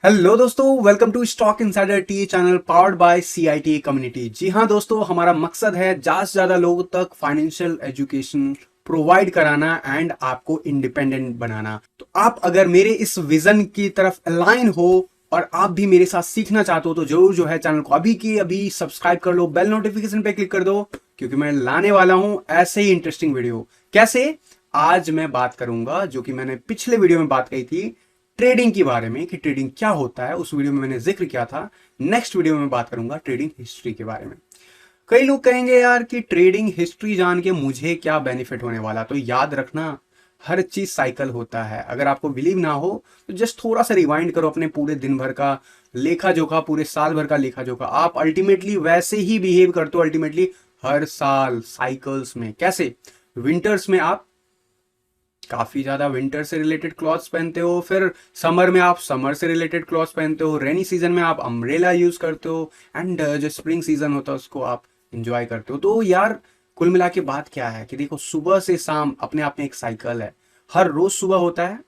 Hello दोस्तों, welcome to stock insider T channel powered by CIT community. जी हाँ दोस्तों, हमारा मकसद है ज्यादा से ज्यादा लोगों तक फाइनेंशियल एजुकेशन प्रोवाइड कराना एंड आपको इंडिपेंडेंट बनाना। तो आप अगर मेरे इस विजन की तरफ अलाइन हो और आप भी मेरे साथ सीखना चाहते हो तो जरूर जो है चैनल को अभी की अभी सब्सक्राइब कर लो, बेल नोटिफिकेशन पे क्लिक कर दो, क्योंकि मैं लाने वाला हूं ऐसे ही इंटरेस्टिंग वीडियो। कैसे? आज मैं बात करूंगा जो कि मैंने पिछले वीडियो में बात कही थी, ट्रेडिंग के बारे में कि ट्रेडिंग क्या होता है। उस वीडियो में मैंने जिक्र किया था। नेक्स्ट वीडियो में बात करूंगा ट्रेडिंग हिस्ट्री के बारे में। कई लोग कहेंगे यार कि ट्रेडिंग हिस्ट्री जान के मुझे क्या बेनिफिट होने वाला। तो याद रखना, हर चीज साइकिल होता है। अगर आपको बिलीव ना हो तो जस्ट थोड़ा सा रिवाइंड करो अपने पूरे दिन भर का लेखा जोखा, पूरे साल भर का लेखा जोखा। आप अल्टीमेटली वैसे ही बिहेव करते हो अल्टीमेटली हर साल साइकिल्स में। कैसे? विंटर्स में आप काफी ज्यादा विंटर से रिलेटेड क्लॉथ्स पहनते हो, फिर समर में आप समर से रिलेटेड क्लॉथ्स पहनते हो, रेनी सीजन में आप अम्ब्रेला यूज करते हो, एंड जो स्प्रिंग सीजन होता है उसको आप इंजॉय करते हो। तो यार कुल मिला के बात क्या है कि देखो, सुबह से शाम अपने आप में एक साइकिल है। हर रोज सुबह होता है।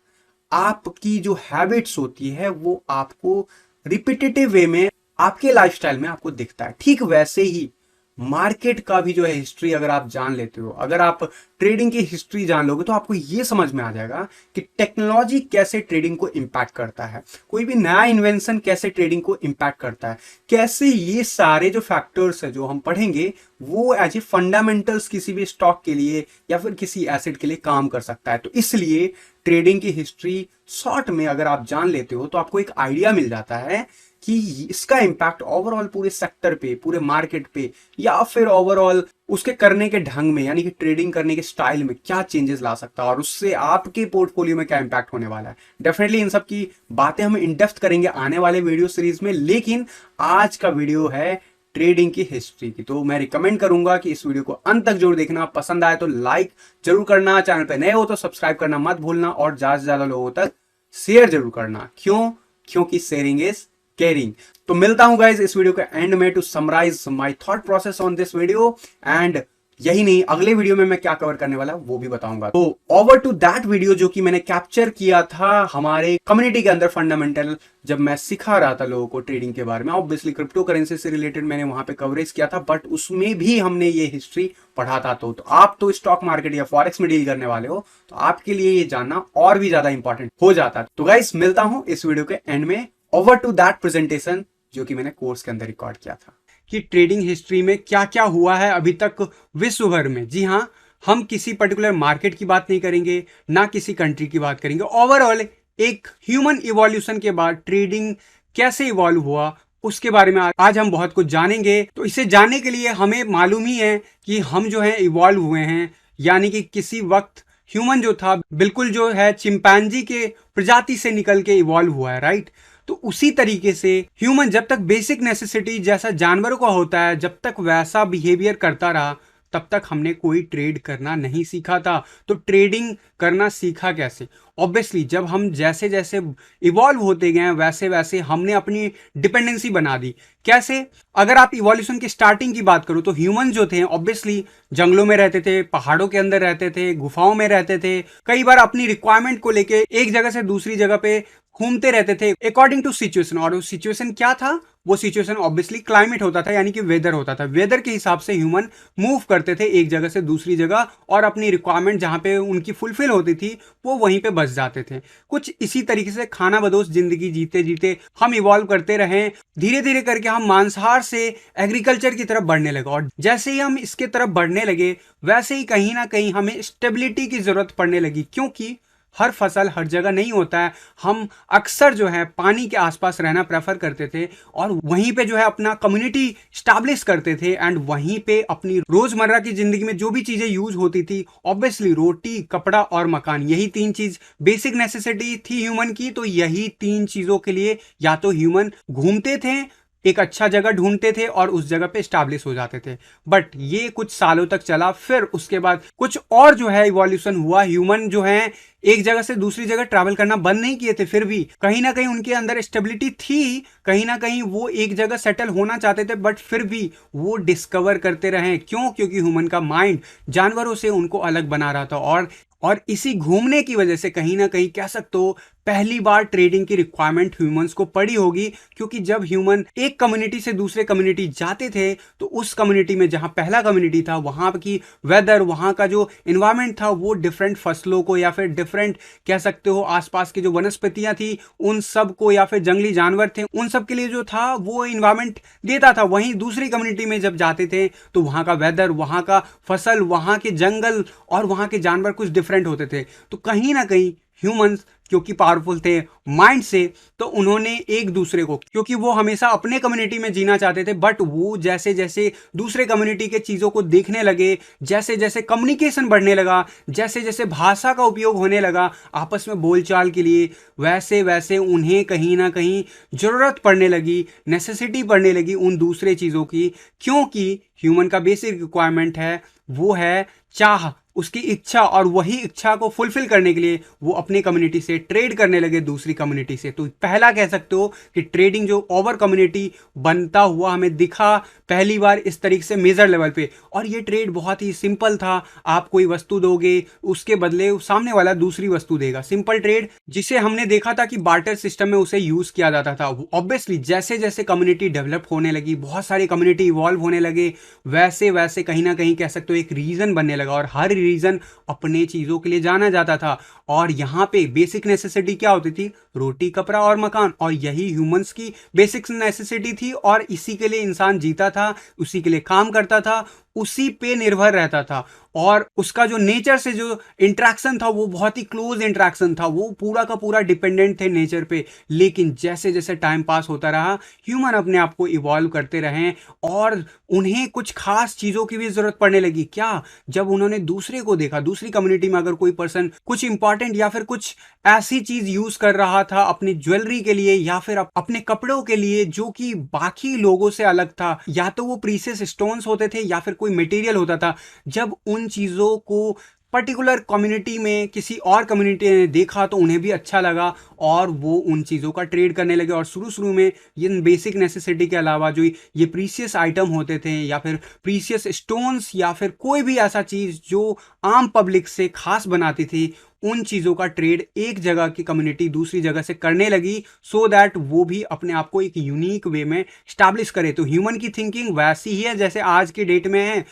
आपकी जो हैबिट्स होती है वो आपको रिपीटेटिव वे में आपके लाइफस्टाइल में आपको दिखता है। ठीक वैसे ही मार्केट का भी जो है हिस्ट्री अगर आप जान लेते हो, अगर आप ट्रेडिंग की हिस्ट्री जान लोगे तो आपको यह समझ में आ जाएगा कि टेक्नोलॉजी कैसे ट्रेडिंग को इंपैक्ट करता है, कोई भी नया इन्वेंशन कैसे ट्रेडिंग को इंपैक्ट करता है, कैसे ये सारे जो फैक्टर्स है जो हम पढ़ेंगे वो एज ए फंडामेंटल्स किसी भी स्टॉक के लिए या फिर किसी एसेट के लिए काम कर सकता है। तो इसलिए ट्रेडिंग की हिस्ट्री शॉर्ट में अगर आप जान लेते हो तो आपको एक आइडिया मिल जाता है कि इसका इंपैक्ट ओवरऑल पूरे सेक्टर पे, पूरे मार्केट पे, या फिर ओवरऑल उसके करने के ढंग में यानी कि ट्रेडिंग करने के स्टाइल में क्या चेंजेस ला सकता है और उससे आपके पोर्टफोलियो में क्या इंपैक्ट होने वाला है। डेफिनेटली इन सब की बातें हम इन डेप्थ करेंगे आने वाले वीडियो सीरीज में, लेकिन आज का वीडियो है ट्रेडिंग की हिस्ट्री की। तो मैं रिकमेंड करूंगा कि इस वीडियो को अंत तक जरूर देखना। पसंद आए तो लाइक जरूर करना, चैनल पे नए हो तो सब्सक्राइब करना मत भूलना, और ज्यादा से ज्यादा लोगों तक शेयर जरूर करना। क्यों? क्योंकि शेयरिंग इज केयरिंग। तो मिलता हूं गाइस इस वीडियो के एंड में to summarize my thought process on this video, and यही नहीं, अगले वीडियो में मैं क्या कवर करने वाला वो भी बताऊंगा। तो ओवर टू दैट वीडियो जो कि मैंने कैप्चर किया था हमारे कम्युनिटी के अंदर, फंडामेंटल, जब मैं सिखा रहा था लोगों को ट्रेडिंग के बारे में। ऑब्वियसली क्रिप्टो करेंसी से रिलेटेड मैंने वहां पे कवरेज किया था, बट उसमें भी हमने ये हिस्ट्री पढ़ा था। तो आप तो स्टॉक मार्केट या फॉरेक्स में डील करने वाले हो, तो आपके लिए ये जानना और भी ज्यादा इंपॉर्टेंट हो जाता। तो गाइस मिलता हूं इस वीडियो के एंड में ओवर टू दैट प्रेजेंटेशन जो कि मैंने कोर्स के अंदर रिकॉर्ड किया था कि ट्रेडिंग हिस्ट्री में क्या क्या हुआ है अभी तक विश्व भर में। जी हाँ, हम किसी पर्टिकुलर मार्केट की बात नहीं करेंगे, ना किसी कंट्री की बात करेंगे। ओवरऑल एक ह्यूमन इवोल्यूशन के बाद ट्रेडिंग कैसे इवॉल्व हुआ उसके बारे में आज हम बहुत कुछ जानेंगे। तो इसे जानने के लिए हमें मालूम ही है कि हम जो है इवॉल्व हुए हैं, यानी कि किसी वक्त ह्यूमन जो था बिल्कुल जो है चिंपैंजी के प्रजाति से निकल के इवॉल्व हुआ है, राइट। तो उसी तरीके से ह्यूमन जब तक बेसिक नेसेसिटी जैसा जानवरों का होता है, जब तक वैसा बिहेवियर करता रहा, तब तक हमने कोई ट्रेड करना नहीं सीखा था। तो ट्रेडिंग करना सीखा कैसे? ऑब्वियसली जब हम जैसे जैसे इवॉल्व होते गए वैसे वैसे हमने अपनी डिपेंडेंसी बना दी। कैसे? अगर आप इवोल्यूशन की स्टार्टिंग की बात करो तो ह्यूमन जो थे ऑब्वियसली जंगलों में रहते थे, पहाड़ों के अंदर रहते थे, गुफाओं में रहते थे, कई बार अपनी रिक्वायरमेंट को लेके एक जगह से दूसरी जगह पे घूमते रहते थे अकॉर्डिंग टू सिचुएशन। और वो सिचुएशन क्या था? वो सिचुएशन ऑब्वियसली क्लाइमेट होता था, यानी कि वेदर होता था। वेदर के हिसाब से ह्यूमन मूव करते थे एक जगह से दूसरी जगह, और अपनी रिक्वायरमेंट जहां पे उनकी फुलफिल होती थी वो वहीं पे बस जाते थे। कुछ इसी तरीके से खाना बदोश जिंदगी जीते जीते हम इवॉल्व करते रहे। धीरे धीरे करके हम मांसाहार से एग्रीकल्चर की तरफ बढ़ने लगे, और जैसे ही हम इसके तरफ बढ़ने लगे वैसे ही कहीं ना कहीं हमें स्टेबिलिटी की जरूरत पड़ने लगी, क्योंकि हर फसल हर जगह नहीं होता है। हम अक्सर जो है पानी के आसपास रहना प्रेफर करते थे, और वहीं पे जो है अपना कम्युनिटी स्टैब्लिश करते थे, एंड वहीं पे अपनी रोजमर्रा की जिंदगी में जो भी चीजें यूज होती थी, ऑब्वियसली रोटी, कपड़ा और मकान, यही तीन चीज बेसिक नेसेसिटी थी ह्यूमन की। तो यही तीन चीजों के लिए या तो ह्यूमन घूमते थे, एक अच्छा जगह ढूंढते थे और उस जगह पे स्टैब्लिश हो जाते थे। बट ये कुछ सालों तक चला, फिर उसके बाद कुछ और जो है इवोल्यूशन हुआ। ह्यूमन जो है एक जगह से दूसरी जगह ट्रैवल करना बंद नहीं किए थे, फिर भी कहीं ना कहीं उनके अंदर स्टेबिलिटी थी, कहीं ना कहीं वो एक जगह सेटल होना चाहते थे, बट फिर भी वो डिस्कवर करते रहे। क्यों? क्योंकि ह्यूमन का माइंड जानवरों से उनको अलग बना रहा था, और इसी घूमने की वजह से कहीं ना कहीं कह सकते हो पहली बार ट्रेडिंग की रिक्वायरमेंट ह्यूमंस को पड़ी होगी, क्योंकि जब ह्यूमन एक कम्युनिटी से दूसरे कम्युनिटी जाते थे तो उस कम्युनिटी में जहां पहला कम्युनिटी था वहां की वेदर, वहां का जो इन्वायरमेंट था वो डिफरेंट फसलों को या फिर डिफरेंट कह सकते हो आसपास की जो वनस्पतियां थी उन सब को या फिर जंगली जानवर थे उन सब के लिए जो था वो इन्वायरमेंट देता था। वहीं दूसरी कम्युनिटी में जब जाते थे तो वहां का वेदर, वहां का फसल, वहां के जंगल और वहां के जानवर कुछ डिफरेंट होते थे। तो कहीं ना कहीं ह्यूमंस क्योंकि पावरफुल थे माइंड से, तो उन्होंने एक दूसरे को, क्योंकि वो हमेशा अपने कम्युनिटी में जीना चाहते थे, बट वो जैसे जैसे दूसरे कम्युनिटी के चीजों को देखने लगे, जैसे जैसे कम्युनिकेशन बढ़ने लगा, जैसे जैसे भाषा का उपयोग होने लगा आपस में बोलचाल के लिए, वैसे वैसे उन्हें कहीं ना कहीं जरूरत पड़ने लगी, नेसेसिटी पड़ने लगी उन दूसरे चीजों की। क्योंकि ह्यूमन का बेसिक रिक्वायरमेंट है, वो है चाह, उसकी इच्छा, और वही इच्छा को फुलफिल करने के लिए वो अपने कम्युनिटी से ट्रेड करने लगे दूसरी कम्युनिटी से। तो पहला कह सकते हो कि ट्रेडिंग जो ओवर कम्युनिटी बनता हुआ हमें दिखा पहली बार इस तरीके से मेजर लेवल पे। और ये ट्रेड बहुत ही सिंपल था, आप कोई वस्तु दोगे उसके बदले सामने वाला दूसरी वस्तु देगा, सिंपल ट्रेड, जिसे हमने देखा था कि बार्टर सिस्टम में उसे यूज किया जाता था। ऑब्वियसली जैसे जैसे कम्युनिटी डेवलप होने लगी, बहुत सारी कम्युनिटी इवॉल्व होने लगे, वैसे वैसे कहीं ना कहीं कह सकते हो एक रीजन बनने लगा, और हर रीजन अपने चीजों के लिए जाना जाता था। और यहाँ पे बेसिक नेसेसिटी क्या होती थी? रोटी, कपड़ा और मकान। और यही ह्यूमंस की बेसिक नेसेसिटी थी, और इसी के लिए इंसान जीता था, उसी के लिए काम करता था, उसी पे निर्भर रहता था। और उसका जो नेचर से जो इंट्रैक्शन था वो बहुत ही क्लोज इंट्रैक्शन था, वो पूरा का पूरा डिपेंडेंट थे नेचर पे। लेकिन जैसे जैसे टाइम पास होता रहा, ह्यूमन अपने आप को इवॉल्व करते रहे, और उन्हें कुछ खास चीजों की भी जरूरत पड़ने लगी। क्या? जब उन्होंने दूसरे को देखा, दूसरी कम्युनिटी में अगर कोई पर्सन कुछ इंपॉर्टेंट या फिर कुछ ऐसी चीज यूज कर रहा था अपनी ज्वेलरी के लिए या फिर अपने कपड़ों के लिए जो कि बाकी लोगों से अलग था, या तो वो प्रीशियस स्टोन्स होते थे या फिर कोई मटेरियल होता था, जब उन चीजों को पर्टिकुलर कम्युनिटी में किसी और कम्युनिटी ने देखा तो उन्हें भी अच्छा लगा, और वो उन चीज़ों का ट्रेड करने लगे। और शुरू शुरू में ये बेसिक नेसेसिटी के अलावा जो ये प्रीशियस आइटम होते थे या फिर प्रीशियस स्टोन्स या फिर कोई भी ऐसा चीज़ जो आम पब्लिक से खास बनाती थी, उन चीज़ों का ट्रेड एक जगह की कम्युनिटी दूसरी जगह से करने लगी, सो दैट वो भी अपने आप को एक यूनिक वे में स्टैब्लिश करे। तो ह्यूमन की थिंकिंग वैसी ही है जैसे आज की डेट में है,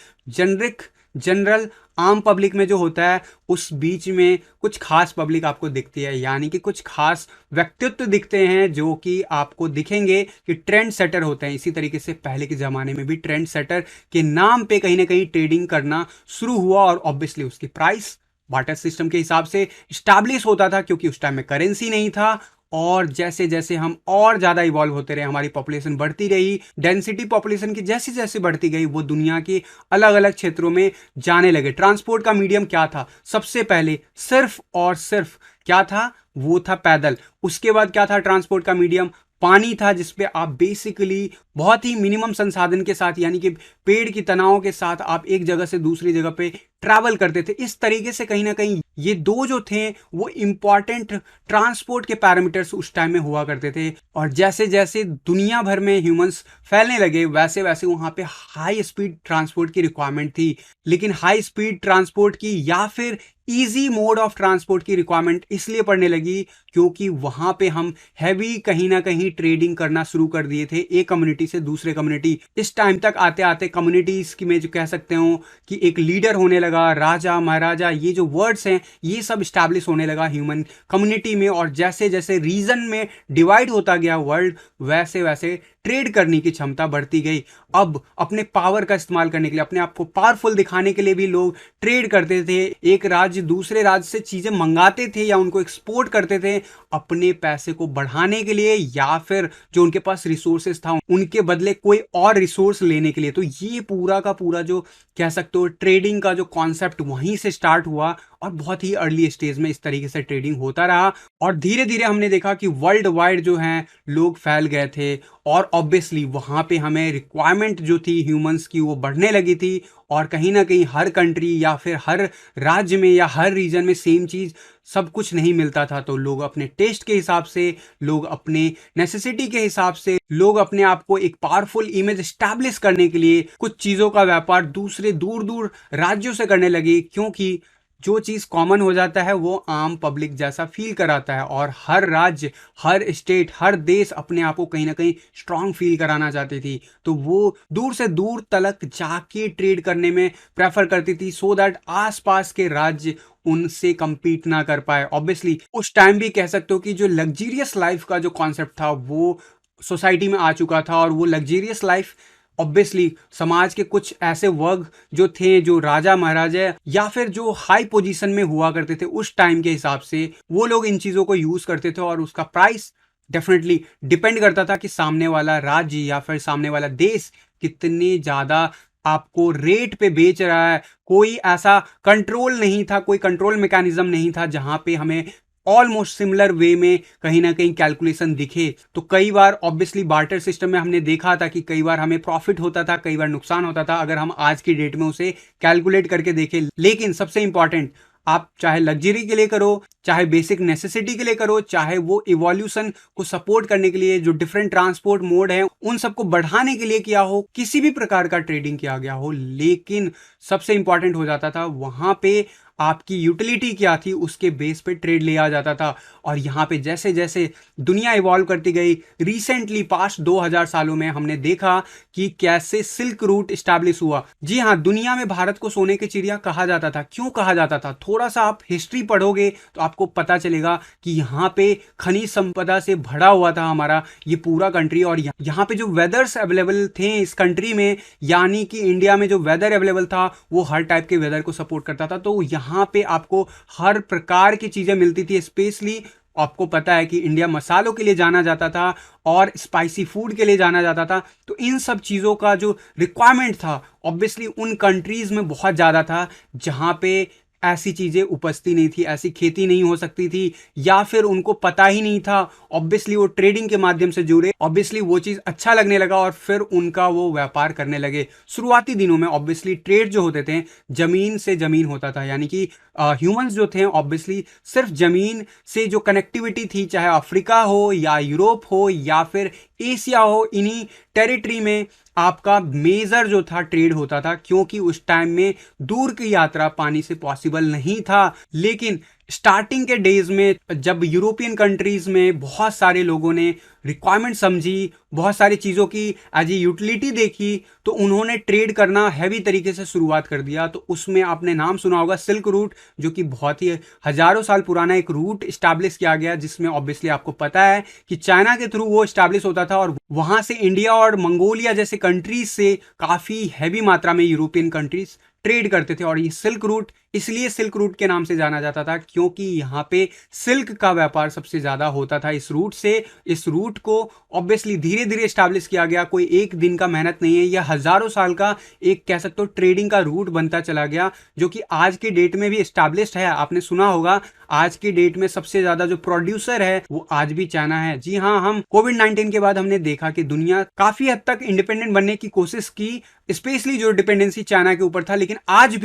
जनरल आम पब्लिक में जो होता है, उस बीच में कुछ खास पब्लिक आपको दिखती है, यानी कि कुछ खास व्यक्तित्व दिखते हैं जो कि आपको दिखेंगे कि ट्रेंड सेटर होते हैं। इसी तरीके से पहले के ज़माने में भी ट्रेंड सेटर के नाम पे कहीं ना कहीं ट्रेडिंग करना शुरू हुआ, और ऑब्वियसली उसकी प्राइस बार्टर सिस्टम के हिसाब से स्टैब्लिश होता था, क्योंकि उस टाइम में करेंसी नहीं था। और जैसे जैसे हम और ज़्यादा इवॉल्व होते रहे, हमारी पॉपुलेशन बढ़ती रही, डेंसिटी पॉपुलेशन की जैसे जैसे बढ़ती गई, वो दुनिया के अलग अलग क्षेत्रों में जाने लगे। ट्रांसपोर्ट का मीडियम क्या था? सबसे पहले सिर्फ और सिर्फ क्या था? वो था पैदल। उसके बाद क्या था ट्रांसपोर्ट का मीडियम? पानी था, जिसपे आप बेसिकली बहुत ही मिनिमम संसाधन के साथ, यानी कि पेड़ की तनावों के साथ आप एक जगह से दूसरी जगह पे ट्रैवल करते थे। इस तरीके से कहीं ना कहीं ये दो जो थे वो इंपॉर्टेंट ट्रांसपोर्ट के पैरामीटर्स उस टाइम में हुआ करते थे। और जैसे जैसे दुनिया भर में ह्यूमंस फैलने लगे, वैसे वैसे वहां पे हाई स्पीड ट्रांसपोर्ट की रिक्वायरमेंट थी। लेकिन हाई स्पीड ट्रांसपोर्ट की या फिर इजी मोड ऑफ ट्रांसपोर्ट की रिक्वायरमेंट इसलिए पड़ने लगी क्योंकि वहां पे हम हैवी कहीं ना कहीं ट्रेडिंग करना शुरू कर दिए थे, एक कम्युनिटी से दूसरे कम्युनिटी। इस टाइम तक आते आते कम्युनिटीज की में जो कह सकते हो कि एक लीडर होने लगा, राजा महाराजा, ये जो वर्ड्स हैं ये सब स्टैब्लिश होने लगा ह्यूमन कम्युनिटी में। और जैसे जैसे रीजन में डिवाइड होता गया वर्ल्ड, वैसे वैसे ट्रेड करने की क्षमता बढ़ती गई। अब अपने पावर का इस्तेमाल करने के लिए, अपने आप को पावरफुल दिखाने के लिए भी लोग ट्रेड करते थे। एक राज्य दूसरे राज्य से चीजें मंगाते थे या उनको एक्सपोर्ट करते थे अपने पैसे को बढ़ाने के लिए, या फिर जो उनके पास रिसोर्सेस था उनके बदले कोई और रिसोर्स लेने के लिए। तो ये पूरा का पूरा जो कह सकते हो ट्रेडिंग का जो कॉन्सेप्ट वहीं से स्टार्ट हुआ, और बहुत ही अर्ली स्टेज में इस तरीके से ट्रेडिंग होता रहा। और धीरे धीरे हमने देखा कि वर्ल्ड वाइड जो है लोग फैल गए थे, और ऑब्वियसली वहां पे हमें रिक्वायरमेंट जो थी ह्यूमंस की वो बढ़ने लगी थी। और कहीं ना कहीं हर कंट्री या फिर हर राज्य में या हर रीजन में सेम चीज सब कुछ नहीं मिलता था। तो लोग अपने टेस्ट के हिसाब से, लोग अपने नेसेसिटी के हिसाब से, लोग अपने आप को एक पावरफुल इमेज स्टैब्लिश करने के लिए कुछ चीजों का व्यापार दूसरे दूर दूर राज्यों से करने लगे, क्योंकि जो चीज़ कॉमन हो जाता है वो आम पब्लिक जैसा फील कराता है, और हर राज्य, हर स्टेट, हर देश अपने आप को कहीं ना कहीं स्ट्रांग फील कराना चाहती थी। तो वो दूर से दूर तलक जाके ट्रेड करने में प्रेफर करती थी, सो दैट आसपास के राज्य उनसे compete ना कर पाए। ऑब्वियसली उस टाइम भी कह सकते हो कि जो लग्जीरियस लाइफ का जो कॉन्सेप्ट था वो सोसाइटी में आ चुका था, और वो लग्जीरियस लाइफ ऑब्वियसली समाज के कुछ ऐसे वर्ग जो थे, जो राजा महाराजा या फिर जो हाई पोजीशन में हुआ करते थे उस टाइम के हिसाब से, वो लोग इन चीजों को यूज करते थे, और उसका प्राइस डेफिनेटली डिपेंड करता था कि सामने वाला राज्य या फिर सामने वाला देश कितने ज्यादा आपको रेट पे बेच रहा है। कोई ऐसा कंट्रोल नहीं था, कोई कंट्रोल मैकेनिज्म नहीं था जहां पे हमें ऑलमोस्ट सिमिलर वे में कहीं ना कहीं कैलकुलेशन दिखे। तो कई बार ऑब्वियसली बार्टर सिस्टम में हमने देखा था कि कई बार हमें प्रॉफिट होता था, कई बार नुकसान होता था, अगर हम आज की डेट में उसे कैलकुलेट करके देखें। लेकिन सबसे इंपॉर्टेंट, आप चाहे लग्जरी के लिए करो, चाहे बेसिक नेसेसिटी के लिए करो, चाहे वो इवोल्यूशन को सपोर्ट करने के लिए जो डिफरेंट ट्रांसपोर्ट मोड है उन सबको बढ़ाने के लिए किया हो, किसी भी प्रकार का ट्रेडिंग किया गया हो, लेकिन सबसे इंपॉर्टेंट हो जाता था वहां पे आपकी यूटिलिटी क्या थी, उसके बेस पे ट्रेड लिया जाता था। और यहाँ पे जैसे जैसे दुनिया इवॉल्व करती गई, रिसेंटली पास्ट 2000 सालों में हमने देखा कि कैसे सिल्क रूट स्टैब्लिश हुआ। जी हाँ, दुनिया में भारत को सोने की चिड़िया कहा जाता था। क्यों कहा जाता था? थोड़ा सा आप हिस्ट्री पढ़ोगे तो आपको पता चलेगा कि यहाँ पे खनिज संपदा से भरा हुआ था हमारा ये पूरा कंट्री, और यहाँ पे जो वेदर्स अवेलेबल थे इस कंट्री में, यानी कि इंडिया में जो वेदर अवेलेबल था वो हर टाइप के वेदर को सपोर्ट करता था। तो यहाँ पे आपको हर प्रकार की चीजें मिलती थी। स्पेशली आपको पता है कि इंडिया मसालों के लिए जाना जाता था और स्पाइसी फूड के लिए जाना जाता था। तो इन सब चीज़ों का जो रिक्वायरमेंट था ऑब्वियसली उन कंट्रीज में बहुत ज़्यादा था, जहाँ पे ऐसी चीज़ें उपजती नहीं थी, ऐसी खेती नहीं हो सकती थी, या फिर उनको पता ही नहीं था। ऑब्वियसली वो ट्रेडिंग के माध्यम से जुड़े, ऑब्वियसली वो चीज़ अच्छा लगने लगा और फिर उनका वो व्यापार करने लगे। शुरुआती दिनों में ऑब्वियसली ट्रेड जो होते थे जमीन से जमीन होता था, यानी कि ह्यूमंस जो थे ऑब्वियसली सिर्फ जमीन से जो कनेक्टिविटी थी, चाहे अफ्रीका हो या यूरोप हो या फिर एशिया हो, इन्हीं टेरिटरी में आपका मेजर जो था ट्रेड होता था, क्योंकि उस टाइम में दूर की यात्रा पानी से पॉसिबल नहीं था। लेकिन स्टार्टिंग के डेज में जब यूरोपियन कंट्रीज में बहुत सारे लोगों ने रिक्वायरमेंट समझी, बहुत सारी चीज़ों की एज ए यूटिलिटी देखी, तो उन्होंने ट्रेड करना हैवी तरीके से शुरुआत कर दिया। तो उसमें आपने नाम सुना होगा सिल्क रूट, जो कि बहुत ही हजारों साल पुराना एक रूट स्टैब्लिश किया गया, जिसमें ऑब्वियसली आपको पता है कि चाइना के थ्रू वो स्टैब्लिश होता था, और वहां से इंडिया और मंगोलिया जैसे कंट्रीज से काफ़ी हैवी मात्रा में यूरोपियन कंट्रीज ट्रेड करते थे। और ये सिल्क रूट इसलिए सिल्क रूट के नाम से जाना जाता था क्योंकि यहाँ पे सिल्क का व्यापार सबसे ज्यादा होता था इस रूट से। इस रूट को ऑब्वियसली धीरे धीरे स्टैब्लिश किया गया, कोई एक दिन का मेहनत नहीं है, यह हजारों साल का एक कह सकते हो ट्रेडिंग का रूट बनता चला गया, जो कि आज के डेट में भी स्टैब्लिश्ड है। आपने सुना होगा आज की डेट में सबसे ज्यादा जो प्रोड्यूसर है वो आज भी चाइना है। जी हाँ, हम कोविड-19 के बाद हमने देखा कि दुनिया काफी हद तक इंडिपेंडेंट बनने की कोशिश की, स्पेशली जो डिपेंडेंसी चाइना के ऊपर था, लेकिन आज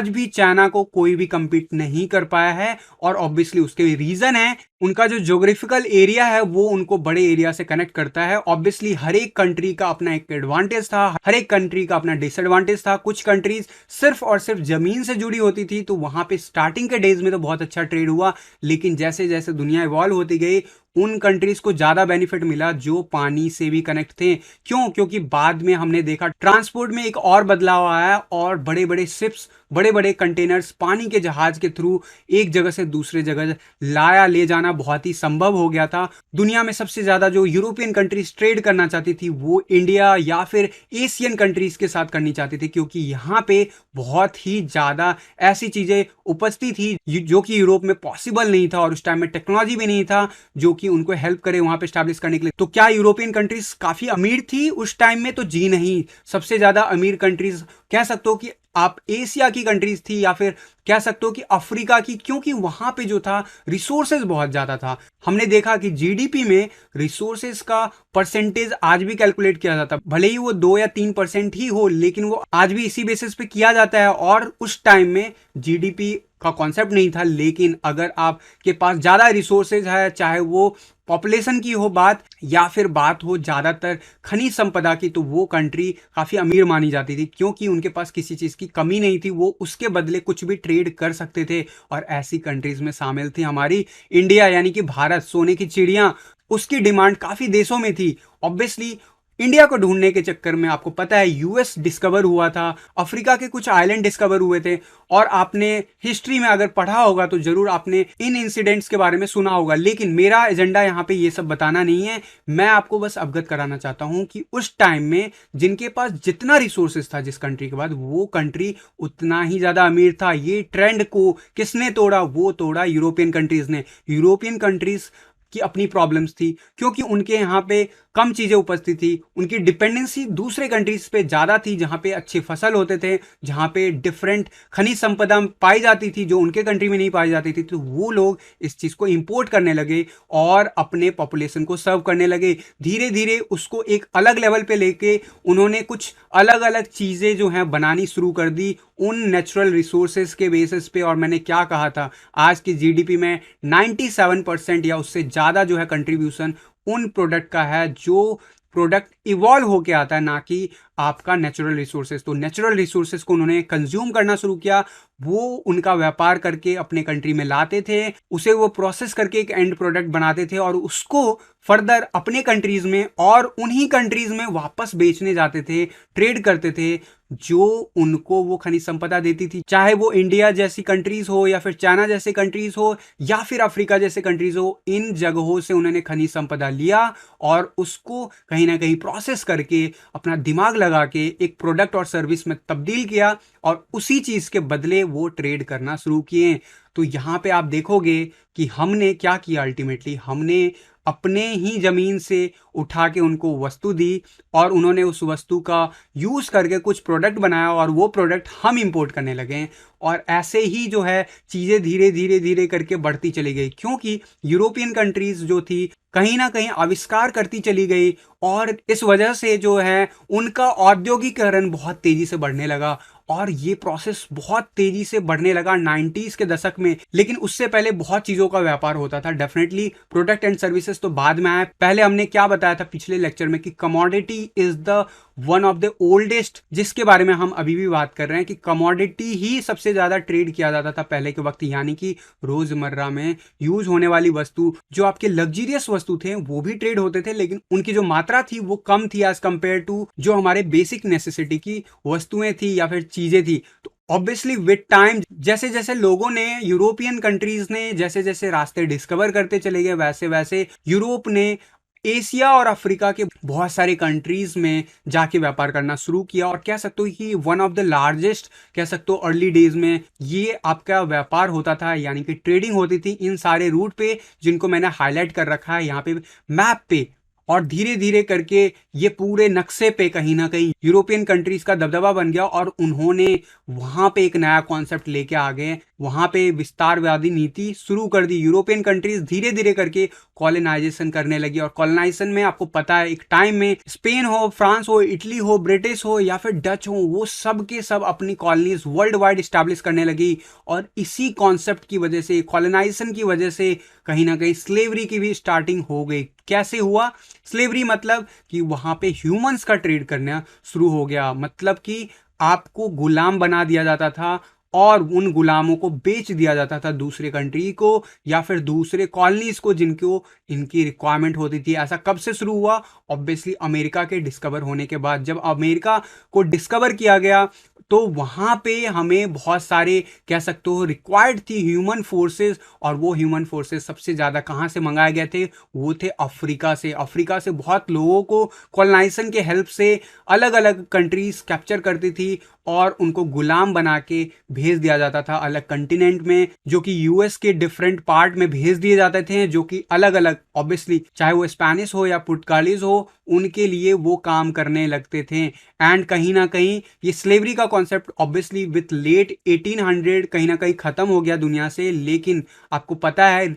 भी चाइना को कोई भी कंपीट नहीं कर पाया है। और ऑब्वियसली उसके रीजन है उनका जो ज्योग्राफिकल एरिया है वो उनको बड़े एरिया से कनेक्ट करता है। ऑब्वियसली हर एक कंट्री का अपना एक एडवांटेज था, हर एक कंट्री का अपना डिसएडवांटेज था। कुछ कंट्रीज सिर्फ और सिर्फ जमीन से जुड़ी होती थी, तो वहां पे स्टार्टिंग के डेज में तो बहुत अच्छा ट्रेड हुआ, लेकिन जैसे जैसे दुनिया इवॉल्व होती गई उन कंट्रीज को ज्यादा बेनिफिट मिला जो पानी से भी कनेक्ट थे। क्यों? क्योंकि बाद में हमने देखा ट्रांसपोर्ट में एक और बदलाव आया, और बड़े बड़े शिप्स, बड़े बड़े कंटेनर्स पानी के जहाज के थ्रू एक जगह से दूसरे जगह ले जाना बहुत ही संभव हो गया था। दुनिया में सबसे ज्यादा जो यूरोपियन कंट्रीज ट्रेड करना चाहती थी वो इंडिया या फिर एशियन कंट्रीज के साथ करनी चाहती थी, क्योंकि यहाँ पे बहुत ही ज्यादा ऐसी चीजें उपजती थी जो कि यूरोप में पॉसिबल नहीं था, और उस टाइम में टेक्नोलॉजी भी नहीं था जो कि उनको हेल्प करे वहां पे स्टैब्लिश करने के लिए। तो क्या यूरोपियन कंट्रीज काफी अमीर थी उस टाइम में? तो जी नहीं, सबसे ज्यादा अमीर कंट्रीज कह सकते हो कि आप एशिया की कंट्रीज थी, या फिर कह सकते हो कि अफ्रीका की, क्योंकि वहां पे जो था रिसोर्सेज बहुत ज्यादा था। हमने देखा कि जीडीपी में रिसोर्सेज का परसेंटेज आज भी कैलकुलेट किया जाता, भले ही वो 2 या 3% ही हो, लेकिन वो आज भी इसी बेसिस पे किया जाता है। और उस टाइम में जीडीपी का कॉन्सेप्ट नहीं था, लेकिन अगर आपके पास ज्यादा रिसोर्सेज है, चाहे वो पॉपुलेशन की हो बात या फिर बात हो ज़्यादातर खनिज संपदा की, तो वो कंट्री काफ़ी अमीर मानी जाती थी क्योंकि उनके पास किसी चीज़ की कमी नहीं थी, वो उसके बदले कुछ भी ट्रेड कर सकते थे। और ऐसी कंट्रीज़ में शामिल थी हमारी इंडिया, यानी कि भारत, सोने की चिड़िया। उसकी डिमांड काफ़ी देशों में थी। ऑब्वियसली इंडिया को ढूंढने के चक्कर में आपको पता है यूएस डिस्कवर हुआ था, अफ्रीका के कुछ आइलैंड डिस्कवर हुए थे। और आपने हिस्ट्री में अगर पढ़ा होगा तो जरूर आपने इन इंसिडेंट्स के बारे में सुना होगा। लेकिन मेरा एजेंडा यहाँ पे ये सब बताना नहीं है, मैं आपको बस अवगत कराना चाहता हूँ कि उस टाइम में जिनके पास जितना रिसोर्सेज था जिस कंट्री के बाद, वो कंट्री उतना ही ज्यादा अमीर था। ये ट्रेंड को किसने तोड़ा? वो तोड़ा यूरोपियन कंट्रीज ने। यूरोपियन कंट्रीज की अपनी प्रॉब्लम्स थी क्योंकि उनके यहाँ पे कम चीजें उपस्थित थी, उनकी डिपेंडेंसी दूसरे कंट्रीज पे ज्यादा थी जहां पे अच्छे फसल होते थे, जहां पे डिफरेंट खनिज संपदा पाई जाती थी जो उनके कंट्री में नहीं पाई जाती थी। तो वो लोग इस चीज को इंपोर्ट करने लगे और अपने पॉपुलेशन को सर्व करने लगे। धीरे धीरे उसको एक अलग लेवल पे लेके उन्होंने कुछ अलग अलग चीजें जो हैं बनानी शुरू कर दी उन नेचुरल रिसोर्सेज के बेसिस पे। और मैंने क्या कहा था, आज की जीडीपी में 97% या उससे ज्यादा जो है कंट्रीब्यूशन उन प्रोडक्ट का है जो प्रोडक्ट इवॉल्व होके आता है, ना कि आपका नेचुरल रिसोर्सेज। तो नेचुरल रिसोर्सेज को उन्होंने कंज्यूम करना शुरू किया, वो उनका व्यापार करके अपने कंट्री में लाते थे, उसे वो प्रोसेस करके एक एंड प्रोडक्ट बनाते थे और उसको फर्दर अपने कंट्रीज में और उन्हीं कंट्रीज में वापस बेचने जाते थे, ट्रेड करते थे जो उनको वो खनिज संपदा देती थी। चाहे वो इंडिया जैसी कंट्रीज हो या फिर चाइना जैसे कंट्रीज हो या फिर अफ्रीका जैसे कंट्रीज हो, इन जगहों से उन्होंने खनिज संपदा लिया और उसको कहीं ना कहीं प्रोसेस करके अपना दिमाग लगा के एक प्रोडक्ट और सर्विस में तब्दील किया और उसी चीज के बदले वो ट्रेड करना शुरू किए। तो यहां पे आप देखोगे कि हमने क्या किया, अल्टीमेटली हमने अपने ही जमीन से उठा के उनको वस्तु दी और उन्होंने उस वस्तु का यूज करके कुछ प्रोडक्ट बनाया और वो प्रोडक्ट हम इंपोर्ट करने लगे। और ऐसे ही जो है चीजें धीरे धीरे धीरे करके बढ़ती चली गई क्योंकि यूरोपियन कंट्रीज जो थी कहीं ना कहीं आविष्कार करती चली गई और इस वजह से जो है उनका औद्योगिकरण बहुत तेजी से बढ़ने लगा। और ये प्रोसेस बहुत तेजी से बढ़ने लगा 90s के दशक में। लेकिन उससे पहले बहुत चीजों का व्यापार होता था। डेफिनेटली प्रोडक्ट एंड सर्विसेज तो बाद में आया। पहले हमने क्या बताया था पिछले लेक्चर में कि commodity is the one of the oldest, जिसके बारे में हम अभी भी बात कर रहे हैं कि कमोडिटी ही सबसे ज्यादा ट्रेड किया जाता था पहले के वक्त, यानी कि रोजमर्रा में यूज होने वाली वस्तु, जो आपके लग्जरियस वस्तु थे वो भी ट्रेड होते थे, लेकिन उनकी जो मात्रा थी वो कम थी एज कंपेयर टू जो हमारे बेसिक नेसेसिटी की वस्तुएं थी या फिर चीजें थी। तो ऑब्वियसली विद टाइम जैसे जैसे लोगों ने, यूरोपियन कंट्रीज ने जैसे जैसे रास्ते डिस्कवर करते चले गए, वैसे वैसे यूरोप ने एशिया और अफ्रीका के बहुत सारे कंट्रीज में जाके व्यापार करना शुरू किया। और कह सकते हो कि वन ऑफ द लार्जेस्ट, कह सकते हो अर्ली डेज में ये आपका व्यापार होता था, यानी कि ट्रेडिंग होती थी इन सारे रूट पे जिनको मैंने हाईलाइट कर रखा है यहाँ पे मैप पे। और धीरे धीरे करके ये पूरे नक्शे पे कहीं ना कहीं यूरोपियन कंट्रीज का दबदबा बन गया और उन्होंने वहां पे एक नया कॉन्सेप्ट लेके आ गए, वहां पे विस्तारवादी नीति शुरू कर दी। यूरोपियन कंट्रीज धीरे धीरे करके कॉलोनाइजेशन करने लगी और कॉलोनाइजेशन में आपको पता है एक टाइम में स्पेन हो, फ्रांस हो, इटली हो, ब्रिटिश हो या फिर डच हो, वो सब के सब अपनी कॉलोनीज वर्ल्ड वाइड स्टैब्लिश करने लगी। और इसी कॉन्सेप्ट की वजह से, कॉलोनाइजेशन की वजह से कहीं ना कहीं स्लेवरी की भी स्टार्टिंग हो गई। कैसे हुआ स्लेवरी? मतलब कि वहां पे ह्यूमंस का ट्रेड करना शुरू हो गया, मतलब कि आपको गुलाम बना दिया जाता था और उन गुलामों को बेच दिया जाता था दूसरे कंट्री को या फिर दूसरे कॉलोनीज को जिनको इनकी रिक्वायरमेंट होती थी। ऐसा कब से शुरू हुआ? ऑब्वियसली अमेरिका के डिस्कवर होने के बाद। जब अमेरिका को डिस्कवर किया गया तो वहां पे हमें बहुत सारे, कह सकते हो, रिक्वायर्ड थी ह्यूमन फोर्सेस। और वो ह्यूमन फोर्सेस सबसे ज्यादा कहां से मंगाए गए थे? वो थे अफ्रीका से। अफ्रीका से बहुत लोगों को कॉलोनाइजेशन के हेल्प से अलग अलग कंट्रीज कैप्चर करती थी और उनको गुलाम बना के भेज दिया जाता था अलग कंटिनेंट में, जो कि यूएस के डिफरेंट पार्ट में भेज दिए जाते थे, जो कि अलग अलग, ऑब्वियसली चाहे वो स्पेनिश हो या पुर्तगालीज हो, उनके लिए वो काम करने लगते थे। एंड कहीं ना कहीं ये स्लेवरी का कॉन्सेप्ट ऑब्वियसली विथ लेट 1800 कहीं ना कहीं खत्म हो गया दुनिया से। लेकिन आपको पता है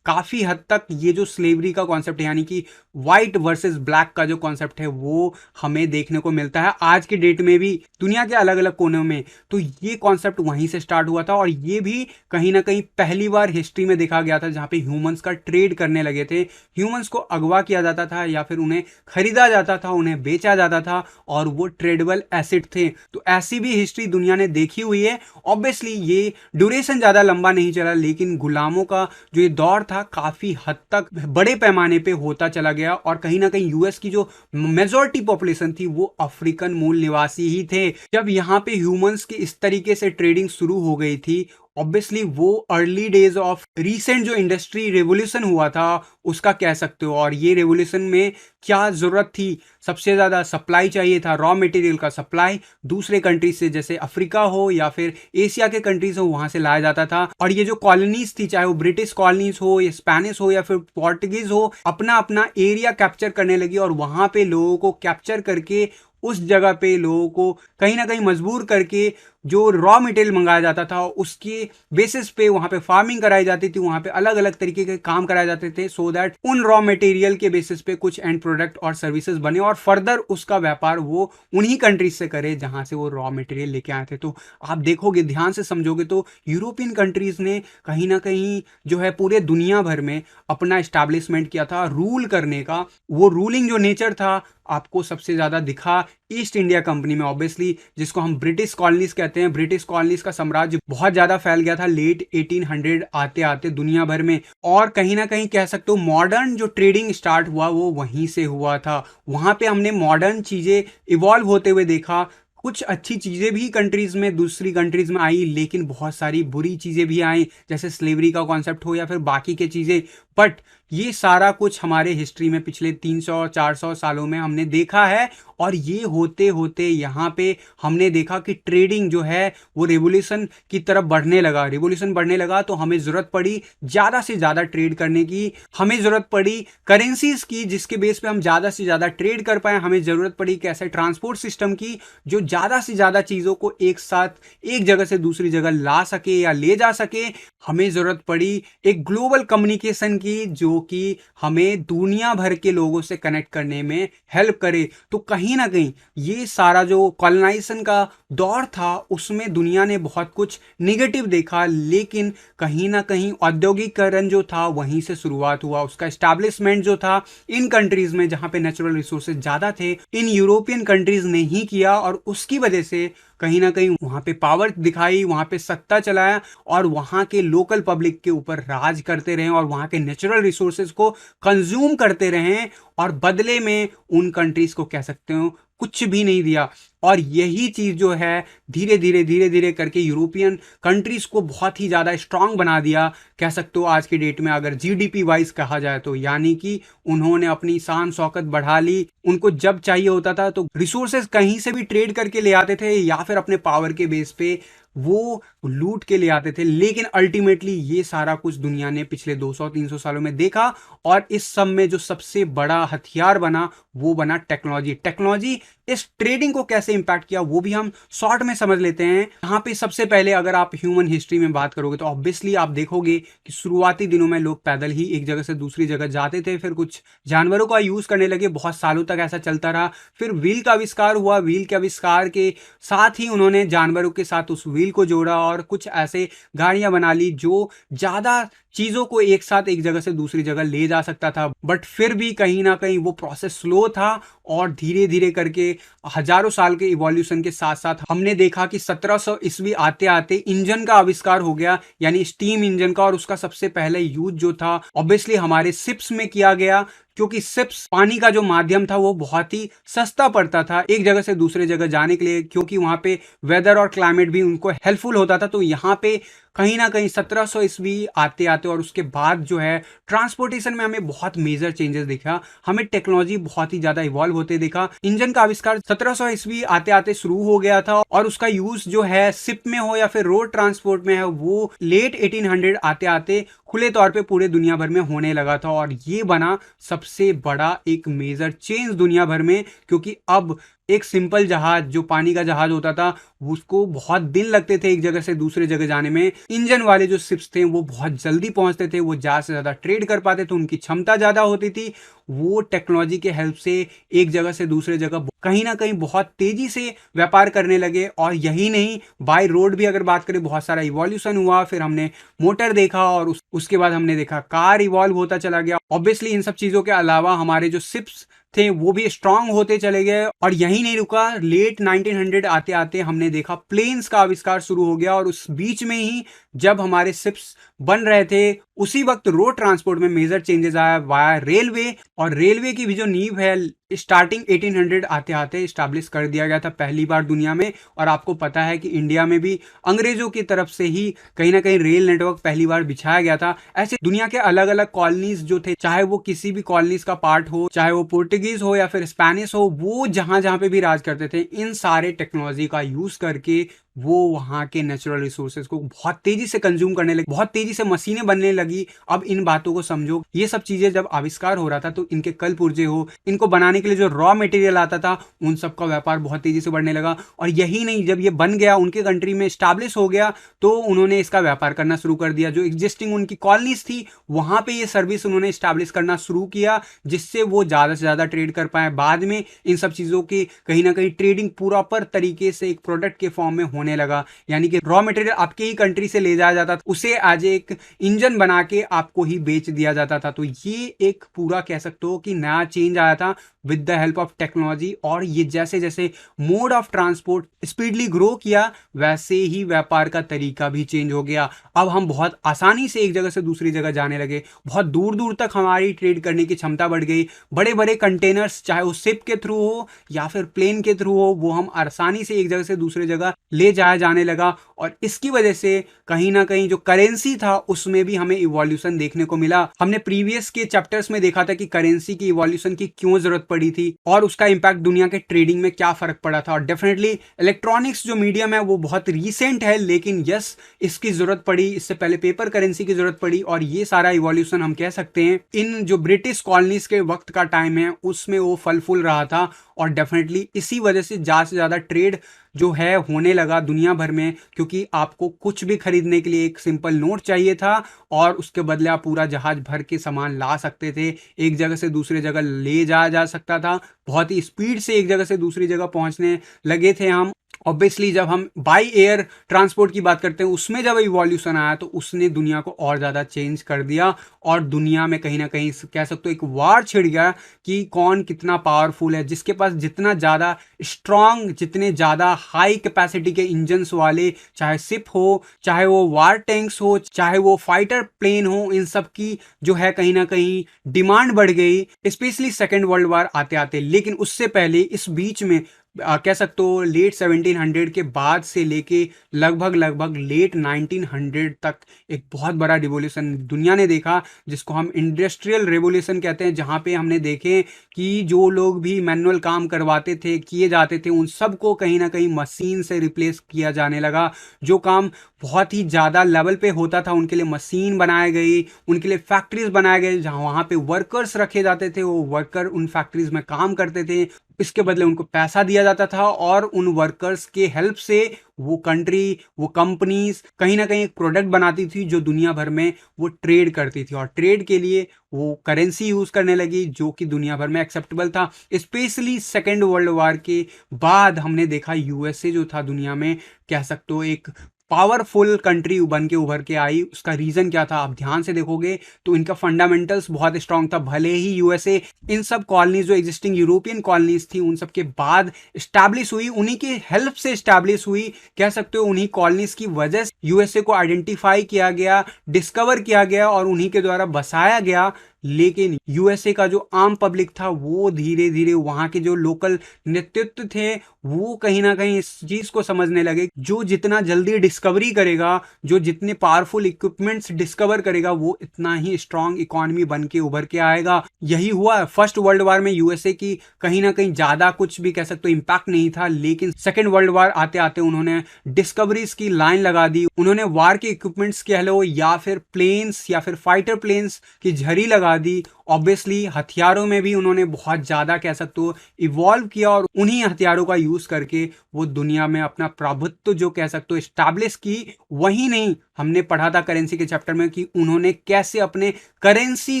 काफी हद तक ये जो स्लेवरी का कॉन्सेप्ट है, यानी कि व्हाइट वर्सेस ब्लैक का जो कॉन्सेप्ट है, वो हमें देखने को मिलता है आज के डेट में भी दुनिया के अलग अलग कोनों में। तो ये कॉन्सेप्ट वहीं से स्टार्ट हुआ था और ये भी कहीं ना कहीं पहली बार हिस्ट्री में देखा गया था जहां पे ह्यूमंस का ट्रेड करने लगे थे। ह्यूमंस को अगवा किया जाता था या फिर उन्हें खरीदा जाता था, उन्हें बेचा जाता था और वो ट्रेडेबल एसेट थे। तो ऐसी भी हिस्ट्री दुनिया ने देखी हुई है। ऑब्वियसली ये ड्यूरेशन ज्यादा लंबा नहीं चला, लेकिन गुलामों का जो ये दौर था काफी हद तक बड़े पैमाने पे होता चला गया और कहीं ना कहीं यूएस की जो मेजॉरिटी पॉपुलेशन थी वो अफ्रीकन मूल निवासी ही थे। जब यहाँ पे ह्यूमंस की इस तरीके से ट्रेडिंग शुरू हो गई थी, ऑब्वियसली वो अर्ली डेज ऑफ रीसेंट जो इंडस्ट्री रेवोल्यूशन हुआ था उसका कह सकते हो। और ये रेवोल्यूशन में क्या जरूरत थी, सबसे ज्यादा सप्लाई चाहिए था, रॉ मटेरियल का सप्लाई दूसरे कंट्रीज से, जैसे अफ्रीका हो या फिर एशिया के कंट्रीज हो, वहां से लाया जाता था। और ये जो कॉलोनीज थी, चाहे वो ब्रिटिश कॉलोनीज हो या स्पेनिश हो या फिर पोर्टुगीज हो, अपना अपना एरिया कैप्चर करने लगी और वहां पे लोगों को कैप्चर करके उस जगह पे लोगों को कहीं ना कहीं मजबूर करके जो रॉ मटेरियल मंगाया जाता था उसके बेसिस पे वहां पे फार्मिंग कराई जाती थी, वहां पे अलग अलग तरीके के काम कराए जाते थे, सो दैट उन रॉ मटेरियल के बेसिस पे कुछ एंड प्रोडक्ट और सर्विसेज बने और फर्दर उसका व्यापार वो उन्हीं कंट्रीज से करे जहां से वो रॉ मटेरियल लेके आए थे। तो आप देखोगे, ध्यान से समझोगे तो यूरोपियन कंट्रीज ने कहीं ना कहीं जो है पूरे दुनिया भर में अपना एस्टैब्लिशमेंट किया था रूल करने का। वो रूलिंग जो नेचर था आपको सबसे ज्यादा दिखा ईस्ट इंडिया कंपनी में, ऑब्वियसली जिसको हम ब्रिटिश कॉलोनीज कहते हैं। ब्रिटिश कॉलोनीज का साम्राज्य बहुत ज्यादा फैल गया था लेट 1800 आते आते दुनिया भर में। और कहीं ना कहीं कह सकते हो मॉडर्न जो ट्रेडिंग स्टार्ट हुआ वो वहीं से हुआ था। वहां पे हमने मॉडर्न चीजें इवॉल्व होते हुए देखा। कुछ अच्छी चीजें भी कंट्रीज में, दूसरी कंट्रीज में आई, लेकिन बहुत सारी बुरी चीजें भी आई, जैसे स्लेवरी का कॉन्सेप्ट हो या फिर बाकी के चीजें। बट ये सारा कुछ हमारे हिस्ट्री में पिछले 300-400 सालों में हमने देखा है। और ये होते होते यहाँ पे हमने देखा कि ट्रेडिंग जो है वो रेवोल्यूशन की तरफ बढ़ने लगा। रेवोल्यूशन बढ़ने लगा तो हमें जरूरत पड़ी ज्यादा से ज्यादा ट्रेड करने की, हमें जरूरत पड़ी करेंसीज की जिसके बेस पे हम ज्यादा से ज्यादा ट्रेड कर पाए, हमें जरूरत पड़ी कैसे ट्रांसपोर्ट सिस्टम की जो ज्यादा से ज्यादा चीजों को एक साथ एक जगह से दूसरी जगह ला सके या ले जा सके। हमें जरूरत पड़ी एक ग्लोबल कम्युनिकेशन की जो कि हमें दुनिया भर के लोगों से कनेक्ट करने में हेल्प करे। तो कहीं ना कहीं ये सारा जो कॉलोनाइजेशन का दौर था उसमें दुनिया ने बहुत कुछ निगेटिव देखा, लेकिन कहीं ना कहीं औद्योगिकरण जो था वहीं से शुरुआत हुआ। उसका एस्टैब्लिशमेंट जो था इन कंट्रीज में जहां पे नेचुरल रिसोर्सेज ज्यादा थे, इन यूरोपियन कंट्रीज ने ही किया और उसकी वजह से कहीं ना कहीं वहां पे पावर दिखाई, वहां पे सत्ता चलाया और वहां के लोकल पब्लिक के ऊपर राज करते रहे और वहां के नेचुरल रिसोर्सेज को कंज्यूम करते रहे और बदले में उन कंट्रीज को कह सकते हो कुछ भी नहीं दिया। और यही चीज जो है धीरे धीरे करके यूरोपियन कंट्रीज को बहुत ही ज्यादा स्ट्रांग बना दिया, कह सकते हो आज के डेट में अगर जीडीपी वाइज कहा जाए तो। यानी कि उन्होंने अपनी शान शौकत बढ़ा ली, उनको जब चाहिए होता था तो रिसोर्सेज कहीं से भी ट्रेड करके ले आते थे या फिर अपने पावर के बेस पे वो लूट के ले आते थे। लेकिन अल्टीमेटली ये सारा कुछ दुनिया ने पिछले 200-300 सालों में देखा और इस सब में जो सबसे बड़ा हथियार बना वो बना टेक्नोलॉजी। टेक्नोलॉजी इस ट्रेडिंग को कैसे इंपैक्ट किया वो भी हम शॉर्ट में समझ लेते हैं। यहाँ पे सबसे पहले अगर आप ह्यूमन हिस्ट्री में बात करोगे तो ऑब्वियसली आप देखोगे कि शुरुआती दिनों में लोग पैदल ही एक जगह से दूसरी जगह जाते थे, फिर कुछ जानवरों का यूज करने लगे, बहुत सालों तक ऐसा चलता रहा। फिर व्हील का आविष्कार हुआ, व्हील के आविष्कार के साथ ही उन्होंने जानवरों के साथ उस व्हील को जोड़ा और कुछ ऐसे गाड़ियां बना ली जो ज्यादा चीजों को एक साथ एक जगह से दूसरी जगह ले जा सकता था। बट फिर भी कहीं ना कहीं वो प्रोसेस स्लो था और धीरे धीरे करके हजारों साल के इवोल्यूशन के साथ साथ हमने देखा कि 1700 ईस्वी आते आते इंजन का आविष्कार हो गया, यानी स्टीम इंजन का। और उसका सबसे पहले यूज जो था ऑब्वियसली हमारे शिप्स में किया गया, क्योंकि शिप्स पानी का जो माध्यम था वो बहुत ही सस्ता पड़ता था एक जगह से दूसरे जगह जाने के लिए, क्योंकि वहां पे वेदर और क्लाइमेट भी उनको हेल्पफुल होता था। तो यहाँ पे कहीं ना कहीं 1700 ईस्वी आते आते और उसके बाद जो है ट्रांसपोर्टेशन में हमें बहुत मेजर चेंजेस दिखा, हमें टेक्नोलॉजी बहुत ही ज्यादा इवॉल्व होते देखा। इंजन का आविष्कार 1700 ईस्वी आते आते शुरू हो गया था और उसका यूज जो है शिप में हो या फिर रोड ट्रांसपोर्ट में है वो लेट 1800 आते आते खुले तौर पे पूरे दुनिया भर में होने लगा था। और ये बना सबसे बड़ा एक मेजर चेंज दुनिया भर में, क्योंकि अब एक सिंपल जहाज जो पानी का जहाज होता था उसको बहुत दिन लगते थे एक जगह से दूसरे जगह जाने में। इंजन वाले जो शिप्स थे वो बहुत जल्दी पहुंचते थे, वो ज्यादा से ज्यादा ट्रेड कर पाते थे, उनकी क्षमता ज्यादा होती थी। वो टेक्नोलॉजी के हेल्प से एक जगह से दूसरे जगह कहीं ना कहीं बहुत तेजी से व्यापार करने लगे। और यही नहीं, बाय रोड भी अगर बात करें बहुत सारा इवोल्यूशन हुआ। फिर हमने मोटर देखा और उसके बाद हमने देखा कार इवॉल्व होता चला गया। ऑब्वियसली इन सब चीजों के अलावा हमारे जो शिप्स थे वो भी स्ट्रांग होते चले गए। और यही नहीं रुका, लेट 1900 आते आते हमने देखा प्लेन्स का आविष्कार शुरू हो गया। और उस बीच में ही जब हमारे शिप्स बन रहे थे उसी वक्त रोड ट्रांसपोर्ट में मेजर चेंजेस आया वाया रेलवे। और रेलवे की भी जो नींव है स्टार्टिंग 1800 आते आते स्टैब्लिश कर दिया गया था पहली बार दुनिया में। और आपको पता है कि इंडिया में भी अंग्रेजों की तरफ से ही कहीं ना कहीं रेल नेटवर्क पहली बार बिछाया गया था। ऐसे दुनिया के अलग अलग कॉलोनीज जो थे, चाहे वो किसी भी कॉलोनीज का पार्ट हो, चाहे वो पोर्टुगीज हो या फिर स्पेनिश हो, वो जहां जहां पे भी राज करते थे इन सारे टेक्नोलॉजी का यूज करके वो वहां के नेचुरल रिसोर्सेज को बहुत तेजी से कंज्यूम करने लगे, बहुत तेजी से मशीनें बनने लगी। अब इन बातों को समझो, ये सब चीजें जब आविष्कार हो रहा था तो इनके कल पुर्जे हो, इनको बनाने के लिए जो रॉ मटेरियल आता था उन सब का व्यापार बहुत तेजी से बढ़ने लगा। और यही नहीं, जब ये बन गया उनके कंट्री में स्टैब्लिश हो गया तो उन्होंने इसका व्यापार करना शुरू कर दिया। जो एग्जिस्टिंग उनकी कॉलोनीज थी वहां पे ये सर्विस उन्होंने स्टैब्लिश करना शुरू किया, जिससे वो ज्यादा से ज्यादा ट्रेड कर पाए। बाद में इन सब चीजों की कहीं ना कहीं ट्रेडिंग प्रॉपर तरीके से एक प्रोडक्ट के फॉर्म में होने लगा। यानी कि रॉ मटेरियल आपके ही कंट्री से ले जाया जाता था, उसे आज एक इंजन बना के आपको ही बेच दिया जाता था। तो ये एक पूरा कह सकते हो कि नया चेंज आया था with the help of technology. और ये जैसे जैसे mode of transport speedily grow किया वैसे ही व्यापार का तरीका भी चेंज हो गया। अब हम बहुत आसानी से एक जगह से दूसरी जगह जाने लगे, बहुत दूर दूर तक हमारी ट्रेड करने की क्षमता बढ़ गई। बड़े बड़े कंटेनर्स चाहे वो शिप के थ्रू हो या फिर प्लेन के थ्रू हो, वो हम आसानी से एक जगह से दूसरी जगह ले जाया जाने लगा। और इसकी वजह से कहीं ना कहीं जो करेंसी था उसमें भी हमें इवोल्यूशन देखने को मिला। हमने प्रीवियस के चैप्टर्स में देखा था कि करेंसी की इवोल्यूशन की क्यों जरूरत पड़ी थी और उसका इंपैक्ट दुनिया के ट्रेडिंग में क्या फर्क पड़ा था। और डेफिनेटली इलेक्ट्रॉनिक्स जो मीडियम है वो बहुत रीसेंट है, लेकिन यस इसकी जरूरत पड़ी। इससे पहले पेपर करेंसी की जरूरत पड़ी और ये सारा इवोल्यूशन हम कह सकते हैं इन जो ब्रिटिश कॉलोनीज के वक्त का टाइम है उसमें वो फल फूल रहा था। और डेफिनेटली इसी वजह से ज्यादा से ज्यादा ट्रेड जो है होने लगा दुनिया भर में, क्योंकि आपको कुछ भी खरीदने के लिए एक सिंपल नोट चाहिए था और उसके बदले आप पूरा जहाज भर के सामान ला सकते थे, एक जगह से दूसरी जगह ले जाया जा सकता था। बहुत ही स्पीड से एक जगह से दूसरी जगह पहुंचने लगे थे हम। ऑब्वियसली जब हम बाई एयर ट्रांसपोर्ट की बात करते हैं उसमें जब इवोल्यूशन आया तो उसने दुनिया को और ज़्यादा चेंज कर दिया। और दुनिया में कहीं ना कहीं कह सकते हो एक वार छिड़ गया कि कौन कितना पावरफुल है, जिसके पास जितना ज़्यादा स्ट्रांग, जितने ज़्यादा हाई कैपेसिटी के इंजन्स वाले, चाहे शिप हो, चाहे वो वार टैंक्स हो, चाहे वो फाइटर प्लेन हो, इन सब की जो है कहीं ना कहीं डिमांड बढ़ गई, स्पेशली सेकेंड वर्ल्ड वार आते आते। लेकिन उससे पहले इस बीच में कह सकते हो लेट 1700 के बाद से लेके लगभग लेट 1900 तक एक बहुत बड़ा रिवोल्यूशन दुनिया ने देखा, जिसको हम इंडस्ट्रियल रेवोल्यूशन कहते हैं। जहां पे हमने देखे कि जो लोग भी मैनुअल काम करवाते थे, किए जाते थे, उन सबको कहीं ना कहीं मशीन से रिप्लेस किया जाने लगा। जो काम बहुत ही ज़्यादा लेवल पे होता था उनके लिए मशीन बनाए गई, उनके लिए फैक्ट्रीज बनाए गए जहाँ वहाँ पे वर्कर्स रखे जाते थे, वो वर्कर उन फैक्ट्रीज में काम करते थे, इसके बदले उनको पैसा दिया जाता था और उन वर्कर्स के हेल्प से वो कंट्री, वो कंपनीज कहीं ना कहीं एक प्रोडक्ट बनाती थी जो दुनिया भर में वो ट्रेड करती थी। और ट्रेड के लिए वो करेंसी यूज करने लगी जो कि दुनिया भर में एक्सेप्टेबल था। स्पेशली सेकेंड वर्ल्ड वॉर के बाद हमने देखा यूएसए जो था दुनिया में कह सकते हो एक पावरफुल कंट्री बन के उभर के आई। उसका रीजन क्या था आप ध्यान से देखोगे तो इनका फंडामेंटल्स बहुत स्ट्रांग था। भले ही यूएसए इन सब कॉलोनीज जो एग्जिस्टिंग यूरोपियन कॉलोनीज थी उन सब के बाद स्टैब्लिश हुई, उन्हीं की हेल्प से स्टैब्लिश हुई, कह सकते हो उन्हीं कॉलोनीज की वजह से यूएसए को आइडेंटिफाई किया गया, डिस्कवर किया गया और उन्हीं के द्वारा बसाया गया। लेकिन यूएसए का जो आम पब्लिक था वो धीरे धीरे, वहां के जो लोकल नेतृत्व थे वो कहीं ना कहीं इस चीज को समझने लगे जो जितना जल्दी डिस्कवरी करेगा, जो जितने पावरफुल इक्विपमेंट्स डिस्कवर करेगा वो इतना ही स्ट्रांग इकोनॉमी बन के उभर के आएगा। यही हुआ। फर्स्ट वर्ल्ड वॉर में यूएसए की कहीं ना कहीं ज्यादा कुछ भी कह सकते हो इंपैक्ट नहीं था, लेकिन सेकेंड वर्ल्ड वॉर आते आते उन्होंने डिस्कवरीज की लाइन लगा दी। उन्होंने वार के इक्विपमेंट्स कह लो या फिर प्लेन्स या फिर फाइटर प्लेन्स की झड़ी लगा लगा दी। ऑब्वियसली हथियारों में भी उन्होंने बहुत ज़्यादा कह सकते हो इवॉल्व किया और उन्हीं हथियारों का यूज़ करके वो दुनिया में अपना प्रभुत्व जो कह सकते हो इस्टेब्लिश की। वही नहीं, हमने पढ़ा था करेंसी के चैप्टर में कि उन्होंने कैसे अपने करेंसी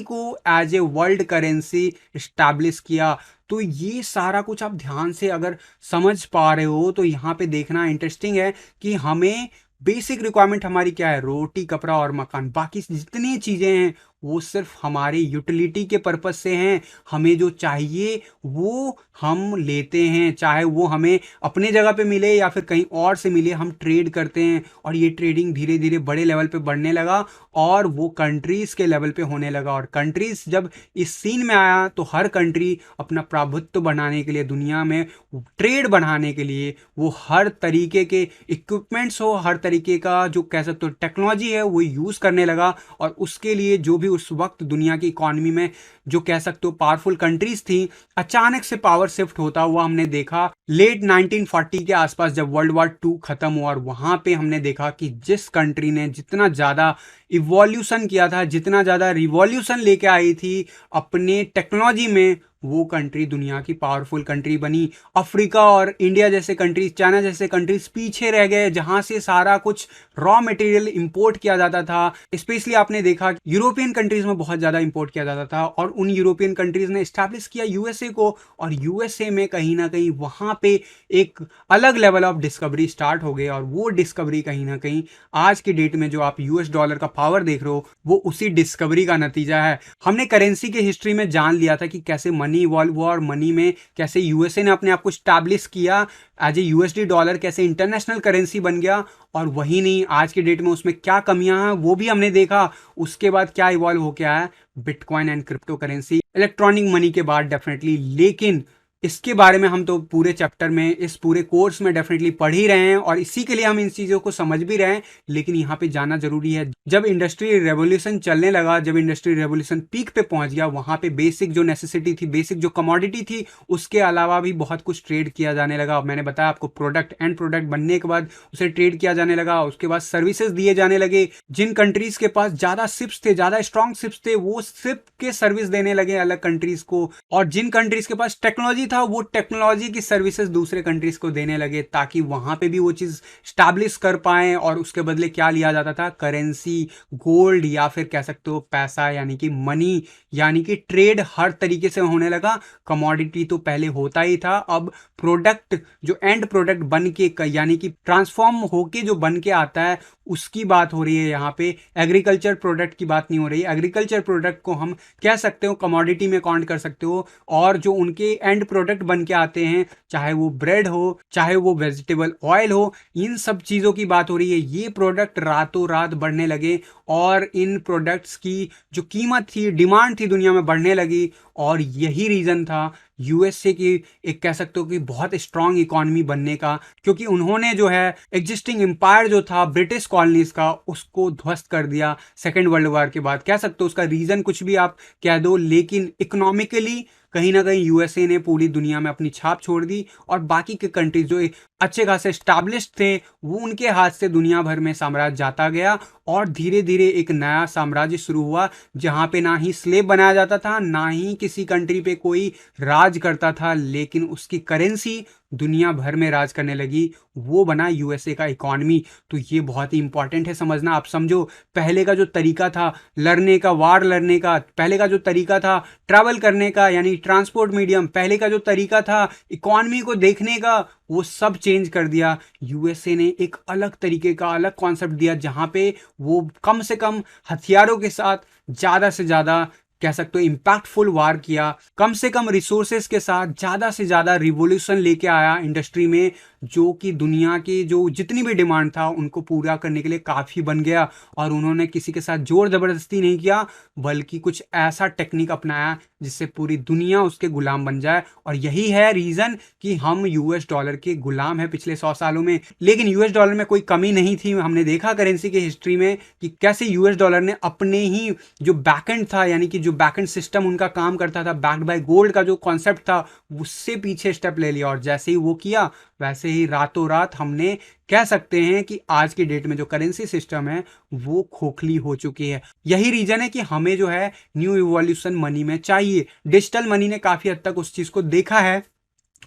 को as a world currency establish किया। तो ये सारा कुछ आप ध्यान से अगर समझ पा रहे हो तो यहाँ पे देखना इंटरेस्टिंग है कि हमें बेसिक रिक्वायरमेंट हमारी क्या है, रोटी कपड़ा और मकान। बाकी जितनी चीज़ें हैं वो सिर्फ हमारी यूटिलिटी के पर्पस से हैं। हमें जो चाहिए वो हम लेते हैं, चाहे वो हमें अपने जगह पे मिले या फिर कहीं और से मिले, हम ट्रेड करते हैं। और ये ट्रेडिंग धीरे धीरे बड़े लेवल पे बढ़ने लगा और वो कंट्रीज के लेवल पे होने लगा। और कंट्रीज जब इस सीन में आया तो हर कंट्री अपना प्रभुत्व बनाने के लिए, दुनिया में ट्रेड बढ़ाने के लिए, वो हर तरीके के इक्विपमेंट्स हो, हर तरीके का जो कह सकते हो टेक्नोलॉजी है वो यूज़ करने लगा। और उसके लिए जो भी उस वक्त दुनिया की इकॉनमी में जो कह सकते हो पावरफुल कंट्रीज थी, अचानक से पावर शिफ्ट होता हुआ हमने देखा लेट 1940 के आसपास जब वर्ल्ड वॉर 2 खत्म हुआ। और वहां पे हमने देखा कि जिस कंट्री ने जितना ज्यादा इवोल्यूशन किया था, जितना ज्यादा रिवॉल्यूशन लेके आई थी अपने टेक्नोलॉजी में, वो कंट्री दुनिया की पावरफुल कंट्री बनी। अफ्रीका और इंडिया जैसे कंट्रीज, चाइना जैसे कंट्रीज पीछे रह गए, जहां से सारा कुछ रॉ मटेरियल इंपोर्ट किया जाता था। स्पेशली आपने देखा यूरोपियन कंट्रीज में बहुत ज्यादा इंपोर्ट किया जाता था और उन यूरोपियन कंट्रीज ने एस्टैब्लिश किया यूएसए को। और यूएसए में कहीं ना कहीं वहां पे एक अलग लेवल ऑफ डिस्कवरी स्टार्ट हो गई। और वो डिस्कवरी कहीं ना कहीं आज के डेट में जो आप यूएस डॉलर का पावर देख रहे हो वो उसी डिस्कवरी का नतीजा है। हमने करेंसी के हिस्ट्री में जान लिया था कि कैसे मनी इवॉल्व हुआ और मनी में कैसे यूएसए ने अपने आप को स्टैब्लिश किया एज ए यूएसडी डॉलर, कैसे इंटरनेशनल करेंसी बन गया। और वही नहीं, आज के डेट में उसमें क्या कमियां हैं वो भी हमने देखा। उसके बाद क्या इवॉल्व हो गया है, bitcoin and crypto currency, electronic money के बाद डेफिनेटली। लेकिन इसके बारे में हम तो पूरे चैप्टर में, इस पूरे कोर्स में डेफिनेटली पढ़ ही रहे हैं और इसी के लिए हम इन चीज़ों को समझ भी रहे हैं। लेकिन यहाँ पे जाना जरूरी है, जब इंडस्ट्री रेवोल्यूशन चलने लगा, जब इंडस्ट्री रेवोल्यूशन पीक पे पहुंच गया, वहाँ पे बेसिक जो नेसेसिटी थी, बेसिक जो कमोडिटी थी, उसके अलावा भी बहुत कुछ ट्रेड किया जाने लगा। मैंने बताया आपको प्रोडक्ट, एंड प्रोडक्ट बनने के बाद उसे ट्रेड किया जाने लगा। उसके बाद सर्विसेज दिए जाने लगे। जिन कंट्रीज के पास ज़्यादा शिप्स थे, ज़्यादा स्ट्रॉन्ग शिप्स थे, वो शिप के सर्विस देने लगे अलग कंट्रीज को। और जिन कंट्रीज के पास टेक्नोलॉजी था वो टेक्नोलॉजी की सर्विसेज दूसरे कंट्रीज को देने लगे ताकि वहां पे भी वो चीज स्टैब्लिश कर पाए। और उसके बदले क्या लिया जाता था, करेंसी, गोल्ड या फिर कह सकते हो पैसा, यानी कि मनी, यानी कि ट्रेड हर तरीके से होने लगा। कमोडिटी तो पहले होता ही था, अब प्रोडक्ट जो एंड प्रोडक्ट बन के यानी कि ट्रांसफॉर्म होके जो बन के आता है उसकी बात हो रही है। यहाँ पे एग्रीकल्चर प्रोडक्ट की बात नहीं हो रही। एग्रीकल्चर प्रोडक्ट को हम कह सकते हो कमोडिटी में काउंट कर सकते हो। और जो उनके एंड प्रोडक्ट बन के आते हैं, चाहे वो ब्रेड हो, चाहे वो वेजिटेबल ऑयल हो, इन सब चीज़ों की बात हो रही है। ये प्रोडक्ट रातों रात बढ़ने लगे और इन प्रोडक्ट्स की जो कीमत थी, डिमांड थी, दुनिया में बढ़ने लगी। और यही रीज़न था यूएसए की एक कह सकते हो कि बहुत स्ट्रांग इकोनॉमी बनने का, क्योंकि उन्होंने जो है एग्जिस्टिंग एम्पायर जो था ब्रिटिश कॉलोनीज का, उसको ध्वस्त कर दिया सेकेंड वर्ल्ड वॉर के बाद। कह सकते हो उसका रीज़न कुछ भी आप कह दो, लेकिन इकोनॉमिकली कहीं ना कहीं यूएसए ने पूरी दुनिया में अपनी छाप छोड़ दी। और बाकी के कंट्रीज जो अच्छे खासे स्टैब्लिश्ड थे, वो उनके हाथ से दुनिया भर में साम्राज्य जाता गया। और धीरे धीरे एक नया साम्राज्य शुरू हुआ जहाँ पे ना ही स्लेव बनाया जाता था, ना ही किसी कंट्री पे कोई राज करता था, लेकिन उसकी करेंसी दुनिया भर में राज करने लगी। वो बना यूएसए का इकॉनमी। तो ये बहुत ही इंपॉर्टेंट है समझना। आप समझो, पहले का जो तरीका था लड़ने का, वार लड़ने का, पहले का जो तरीका था ट्रैवल करने का, यानी ट्रांसपोर्ट मीडियम, पहले का जो तरीका था इकॉनमी को देखने का, वो सब चेंज कर दिया। यूएसए ने एक अलग तरीके का, अलग कॉन्सेप्ट दिया जहां पे वो कम से कम हथियारों के साथ ज़्यादा से ज़्यादा कह सकते हो इम्पैक्टफुल वार किया, कम से कम रिसोर्सेज के साथ ज़्यादा से ज़्यादा रिवोल्यूशन लेके आया इंडस्ट्री में, जो कि दुनिया की जो जितनी भी डिमांड था उनको पूरा करने के लिए काफ़ी बन गया। और उन्होंने किसी के साथ जोर ज़बरदस्ती नहीं किया, बल्कि कुछ ऐसा टेक्निक अपनाया जिससे पूरी दुनिया उसके गुलाम बन जाए। और यही है रीज़न कि हम यूएस डॉलर के गुलाम हैं पिछले 100 सालों में। लेकिन यूएस डॉलर में कोई कमी नहीं थी। हमने देखा करेंसी के हिस्ट्री में कि कैसे यूएस डॉलर ने अपने ही जो बैकएंड था, यानी कि जो बैकएंड सिस्टम उनका काम करता था, बैक्ड बाय गोल्ड का जो कॉन्सेप्ट था, उससे पीछे स्टेप ले लिया। और जैसे ही वो किया वैसे ही रातों रात हमने कह सकते हैं कि आज की डेट में जो करेंसी सिस्टम है वो खोखली हो चुकी है। यही रीजन है कि हमें जो है न्यू इवोल्यूशन मनी में चाहिए। डिजिटल मनी ने काफी हद तक उस चीज को देखा है,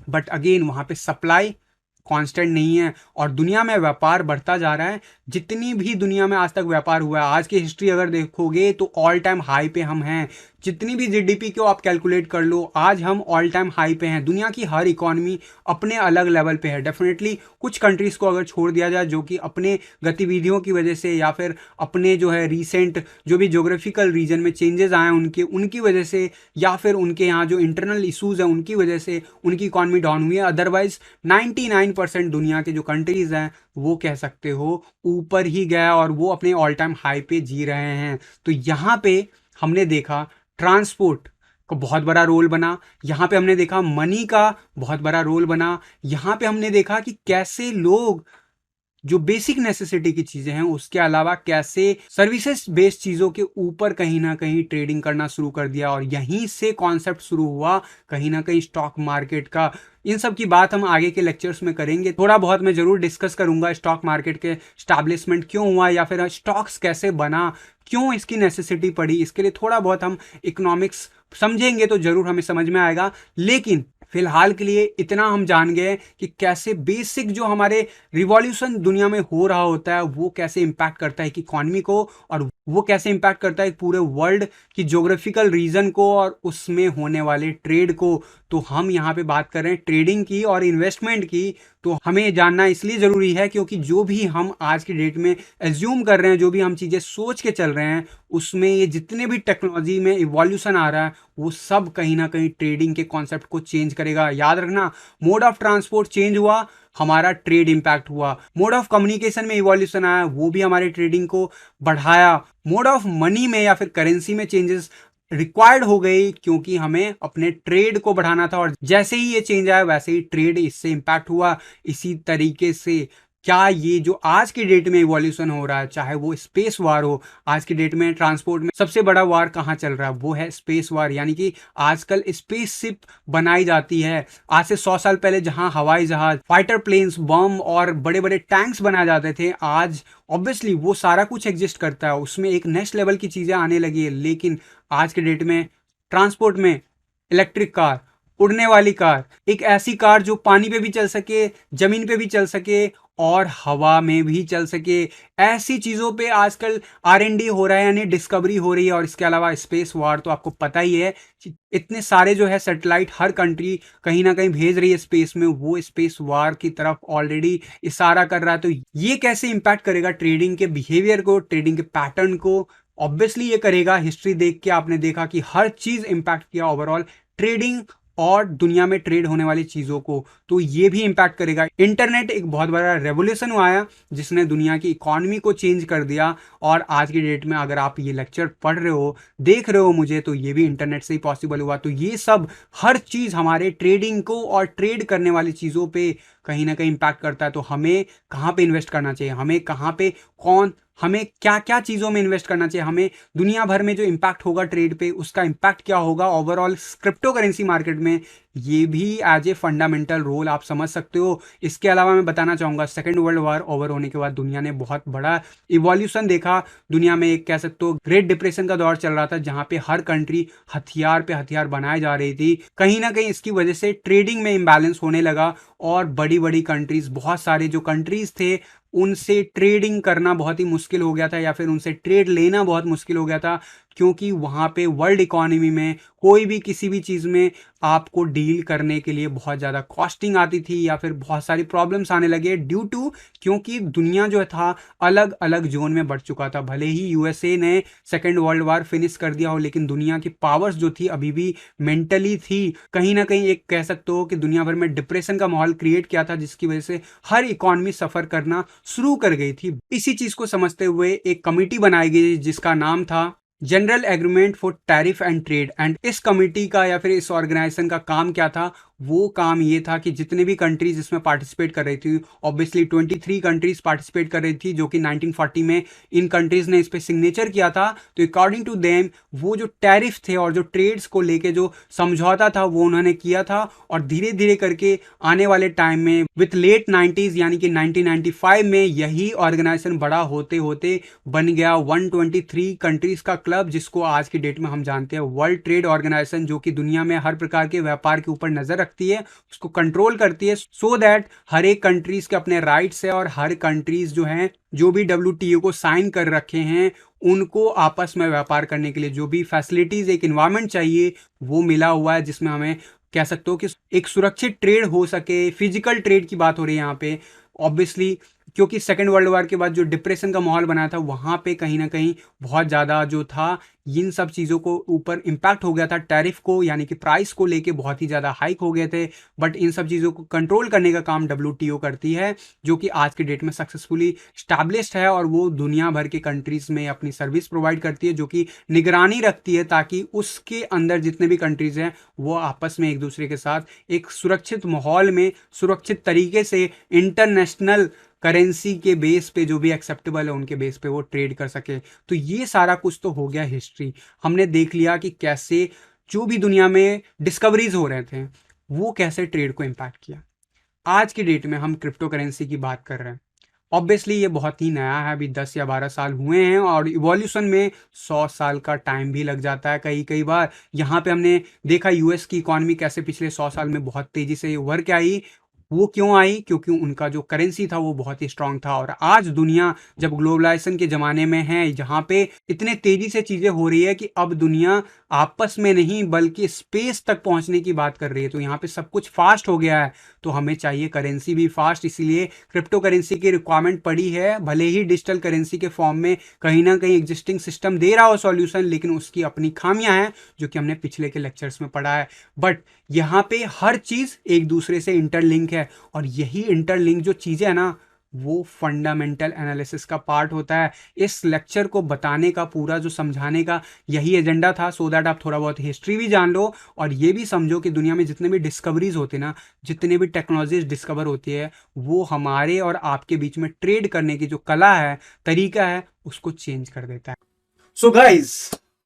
बट अगेन वहां पे सप्लाई कांस्टेंट नहीं है और दुनिया में व्यापार बढ़ता जा रहा है। जितनी भी दुनिया में आज तक व्यापार हुआ है, आज की हिस्ट्री अगर देखोगे तो ऑल टाइम हाई पे हम हैं। जितनी भी जीडीपी को आप कैलकुलेट कर लो, आज हम ऑल टाइम हाई पे हैं। दुनिया की हर इकोनॉमी अपने अलग लेवल पे है। डेफिनेटली कुछ कंट्रीज को अगर छोड़ दिया जाए जो कि अपने गतिविधियों की वजह से या फिर अपने जो है रिसेंट जो भी ज्योग्राफिकल रीजन में चेंजेस आए उनकी वजह से, या फिर उनके यहाँ जो इंटरनल इशूज है उनकी वजह से उनकी इकोनॉमी डाउन हुई है। अदरवाइज 99% दुनिया के जो कंट्रीज हैं वो कह सकते हो ऊपर ही गया और वो अपने ऑल टाइम हाई पे जी रहे हैं। तो यहाँ पे हमने देखा ट्रांसपोर्ट का बहुत बड़ा रोल बना, यहाँ पे हमने देखा मनी का बहुत बड़ा रोल बना, यहाँ पे हमने देखा कि कैसे लोग जो बेसिक नेसेसिटी की चीजें हैं उसके अलावा कैसे सर्विसेज बेस्ड चीजों के ऊपर कहीं ना कहीं ट्रेडिंग करना शुरू कर दिया। और यहीं से कॉन्सेप्ट शुरू हुआ कहीं ना कहीं स्टॉक मार्केट का। इन सब की बात हम आगे के लेक्चर्स में करेंगे। थोड़ा बहुत मैं जरूर डिस्कस करूंगा स्टॉक मार्केट के स्टैब्लिशमेंट क्यों हुआ या फिर स्टॉक्स कैसे बना, क्यों इसकी नेसेसिटी पड़ी। इसके लिए थोड़ा बहुत हम इकोनॉमिक्स समझेंगे तो जरूर हमें समझ में आएगा। लेकिन फिलहाल के लिए इतना हम जान गए कि कैसे बेसिक जो हमारे रिवॉल्यूशन दुनिया में हो रहा होता है वो कैसे इंपैक्ट करता है इकोनॉमी को, और वो कैसे इंपैक्ट करता है पूरे वर्ल्ड की ज्योग्राफिकल रीजन को और उसमें होने वाले ट्रेड को। तो हम यहाँ पे बात कर रहे हैं ट्रेडिंग की और इन्वेस्टमेंट की। तो हमें जानना इसलिए जरूरी है क्योंकि जो भी हम आज की डेट में एज्यूम कर रहे हैं, जो भी हम चीजें सोच के चल रहे हैं, उसमें ये जितने भी टेक्नोलॉजी में इवोल्यूशन आ रहा है वो सब कहीं ना कहीं ट्रेडिंग के कॉन्सेप्ट को चेंज करेगा। याद रखना, मोड ऑफ ट्रांसपोर्ट चेंज हुआ, हमारा ट्रेड इंपैक्ट हुआ। मोड ऑफ कम्युनिकेशन में इवोल्यूशन आया, वो भी हमारे ट्रेडिंग को बढ़ाया। मोड ऑफ मनी में या फिर करेंसी में चेंजेस रिक्वायर्ड हो गई क्योंकि हमें अपने ट्रेड को बढ़ाना था। और जैसे ही ये चेंज आया वैसे ही ट्रेड इससे इंपैक्ट हुआ। इसी तरीके से क्या ये जो आज की डेट में इवोल्यूशन हो रहा है, चाहे वो स्पेस वार हो, आज की डेट में ट्रांसपोर्ट में सबसे बड़ा वार कहाँ चल रहा है, वो है स्पेस वार। यानी कि आजकल स्पेसशिप बनाई जाती है। आज से 100 साल पहले जहां हवाई जहाज, फाइटर प्लेन्स, बम और बड़े बड़े टैंक्स बनाए जाते थे, आज ऑब्वियसली वो सारा कुछ एग्जिस्ट करता है, उसमें एक नेक्स्ट लेवल की चीजें आने लगी है। लेकिन आज के डेट में ट्रांसपोर्ट में इलेक्ट्रिक कार, उड़ने वाली कार, एक ऐसी कार जो पानी पे भी चल सके, जमीन पे भी चल सके और हवा में भी चल सके, ऐसी चीजों पे आजकल R&D हो रहा है, यानी डिस्कवरी हो रही है। और इसके अलावा स्पेस वार तो आपको पता ही है, इतने सारे जो है सैटेलाइट हर कंट्री कहीं ना कहीं भेज रही है स्पेस में, वो स्पेस वार की तरफ ऑलरेडी इशारा कर रहा है। तो ये कैसे इंपैक्ट करेगा ट्रेडिंग के बिहेवियर को, ट्रेडिंग के पैटर्न को? ऑब्वियसली ये करेगा। हिस्ट्री देख के आपने देखा कि हर चीज इंपैक्ट किया ओवरऑल ट्रेडिंग और दुनिया में ट्रेड होने वाली चीजों को, तो ये भी इंपैक्ट करेगा। इंटरनेट एक बहुत बड़ा रेवोल्यूशन आया जिसने दुनिया की इकोनॉमी को चेंज कर दिया। और आज की डेट में अगर आप ये लेक्चर पढ़ रहे हो, देख रहे हो मुझे, तो ये भी इंटरनेट से ही पॉसिबल हुआ। तो ये सब हर चीज हमारे ट्रेडिंग को और ट्रेड करने वाली चीजों पे कहीं ना कहीं इंपैक्ट करता है। तो हमें कहाँ पे इन्वेस्ट करना चाहिए, हमें कहाँ पे हमें क्या क्या चीज़ों में इन्वेस्ट करना चाहिए, हमें दुनिया भर में जो इंपैक्ट होगा ट्रेड पे उसका इंपैक्ट क्या होगा ओवरऑल क्रिप्टो करेंसी मार्केट में, ये भी एज ए फंडामेंटल रोल आप समझ सकते हो। इसके अलावा मैं बताना चाहूँगा सेकेंड वर्ल्ड वॉर ओवर होने के बाद दुनिया ने बहुत बड़ा इवोल्यूशन देखा। दुनिया में एक कह सकते हो ग्रेट डिप्रेशन का दौर चल रहा था जहाँ पे हर कंट्री हथियार पे हथियार बनाए जा रही थी। कहीं ना कहीं इसकी वजह से ट्रेडिंग में इम्बैलेंस होने लगा और बड़ी बड़ी कंट्रीज, बहुत सारे जो कंट्रीज थे उनसे ट्रेडिंग करना बहुत ही मुश्किल हो गया था या फिर उनसे ट्रेड लेना बहुत मुश्किल हो गया था, क्योंकि वहाँ पे वर्ल्ड इकोनॉमी में कोई भी किसी भी चीज़ में आपको डील करने के लिए बहुत ज़्यादा कॉस्टिंग आती थी या फिर बहुत सारी प्रॉब्लम्स आने लगे ड्यू टू, क्योंकि दुनिया जो था अलग अलग जोन में बढ़ चुका था। भले ही यूएसए ने सेकेंड वर्ल्ड वॉर फिनिश कर दिया हो, लेकिन दुनिया की पावर्स जो थी अभी भी मेंटली थी। कहीं ना कहीं एक कह सकते हो कि दुनिया भर में डिप्रेशन का माहौल क्रिएट किया था, जिसकी वजह से हर इकोनॉमी सफ़र करना शुरू कर गई थी। इसी चीज़ को समझते हुए एक कमिटी बनाई गई जिसका नाम था general agreement for tariff and trade. And इस कमिटी का या फिर इस ऑर्गेनाइजेशन का काम क्या था, वो काम ये था कि जितने भी कंट्रीज इसमें पार्टिसिपेट कर रही थी, ऑब्वियसली 23 कंट्रीज पार्टिसिपेट कर रही थी, जो कि 1940 में इन कंट्रीज ने इस पे सिग्नेचर किया था। तो अकॉर्डिंग टू देम वो जो टैरिफ थे और जो ट्रेड्स को लेके जो समझौता था वो उन्होंने किया था। और धीरे धीरे करके आने वाले टाइम में विथ लेट 90s यानी कि 1995 में यही ऑर्गेनाइजेशन बड़ा होते होते बन गया 123 कंट्रीज का क्लब, जिसको आज की डेट में हम जानते हैं वर्ल्ड ट्रेड ऑर्गेनाइजेशन, जो कि दुनिया में हर प्रकार के व्यापार के ऊपर नजर रखती है, उसको कंट्रोल करती है, सो दैट हर एक कंट्रीज के अपने राइट्स है और हर कंट्रीज जो हैं जो भी WTO को साइन कर रखे हैं उनको आपस में व्यापार करने के लिए जो भी फैसिलिटीज, एक इन्वायरमेंट चाहिए वो मिला हुआ है, जिसमें हमें कह सकते हो कि एक सुरक्षित ट्रेड हो सके। फिजिकल ट्रेड की बात हो रही है यहाँ पे ऑब्वियसली, क्योंकि सेकेंड वर्ल्ड वॉर के बाद जो डिप्रेशन का माहौल बना था वहां पे कहीं ना कहीं बहुत ज़्यादा जो था इन सब चीज़ों को ऊपर इम्पैक्ट हो गया था, टैरिफ को यानी कि प्राइस को लेके बहुत ही ज़्यादा हाइक हो गए थे। बट इन सब चीज़ों को कंट्रोल करने का काम WTO करती है, जो कि आज के डेट में सक्सेसफुली स्टैब्लिश्ड है और वो दुनिया भर के कंट्रीज में अपनी सर्विस प्रोवाइड करती है, जो कि निगरानी रखती है ताकि उसके अंदर जितने भी कंट्रीज हैं वो आपस में एक दूसरे के साथ एक सुरक्षित माहौल में सुरक्षित तरीके से इंटरनेशनल करेंसी के बेस पे जो भी एक्सेप्टेबल है उनके बेस पे वो ट्रेड कर सके। तो ये सारा कुछ तो हो गया हिस्ट्री। हमने देख लिया कि कैसे जो भी दुनिया में डिस्कवरीज हो रहे थे वो कैसे ट्रेड को इम्पैक्ट किया। आज की डेट में हम क्रिप्टो करेंसी की बात कर रहे हैं। ऑब्वियसली ये बहुत ही नया है, अभी 10 या 12 साल हुए हैं और इवोल्यूशन में 100 साल का टाइम भी लग जाता है कई बार। यहाँ पे हमने देखा यूएस की इकॉनमी कैसे पिछले 100 साल में बहुत तेजी से उभर के आई। वो क्यों आई? क्योंकि उनका जो करेंसी था वो बहुत ही स्ट्रांग था। और आज दुनिया जब ग्लोबलाइजेशन के ज़माने में है, जहाँ पे इतने तेज़ी से चीज़ें हो रही है कि अब दुनिया आपस में नहीं बल्कि स्पेस तक पहुँचने की बात कर रही है, तो यहाँ पे सब कुछ फास्ट हो गया है, तो हमें चाहिए करेंसी भी फास्ट। इसीलिए क्रिप्टो करेंसी की रिक्वायरमेंट पड़ी है। भले ही डिजिटल करेंसी के फॉर्म में कहीं ना कहीं एग्जिस्टिंग सिस्टम दे रहा हो सॉल्यूशन, लेकिन उसकी अपनी खामियां हैं जो कि हमने पिछले के लेक्चर्स में पढ़ा है। बट यहाँ पे हर चीज़ एक दूसरे से इंटरलिंक है और यही इंटरलिंक जो चीज़ें है ना वो फंडामेंटल एनालिसिस का पार्ट होता है। इस लेक्चर को बताने का, पूरा जो समझाने का यही एजेंडा था, सो दैट आप थोड़ा बहुत हिस्ट्री भी जान लो और ये भी समझो कि दुनिया में जितने भी डिस्कवरीज होते हैं ना, जितने भी टेक्नोलॉजीज डिस्कवर होती है, वो हमारे और आपके बीच में ट्रेड करने की जो कला है, तरीका है, उसको चेंज कर देता है। सो गाइज,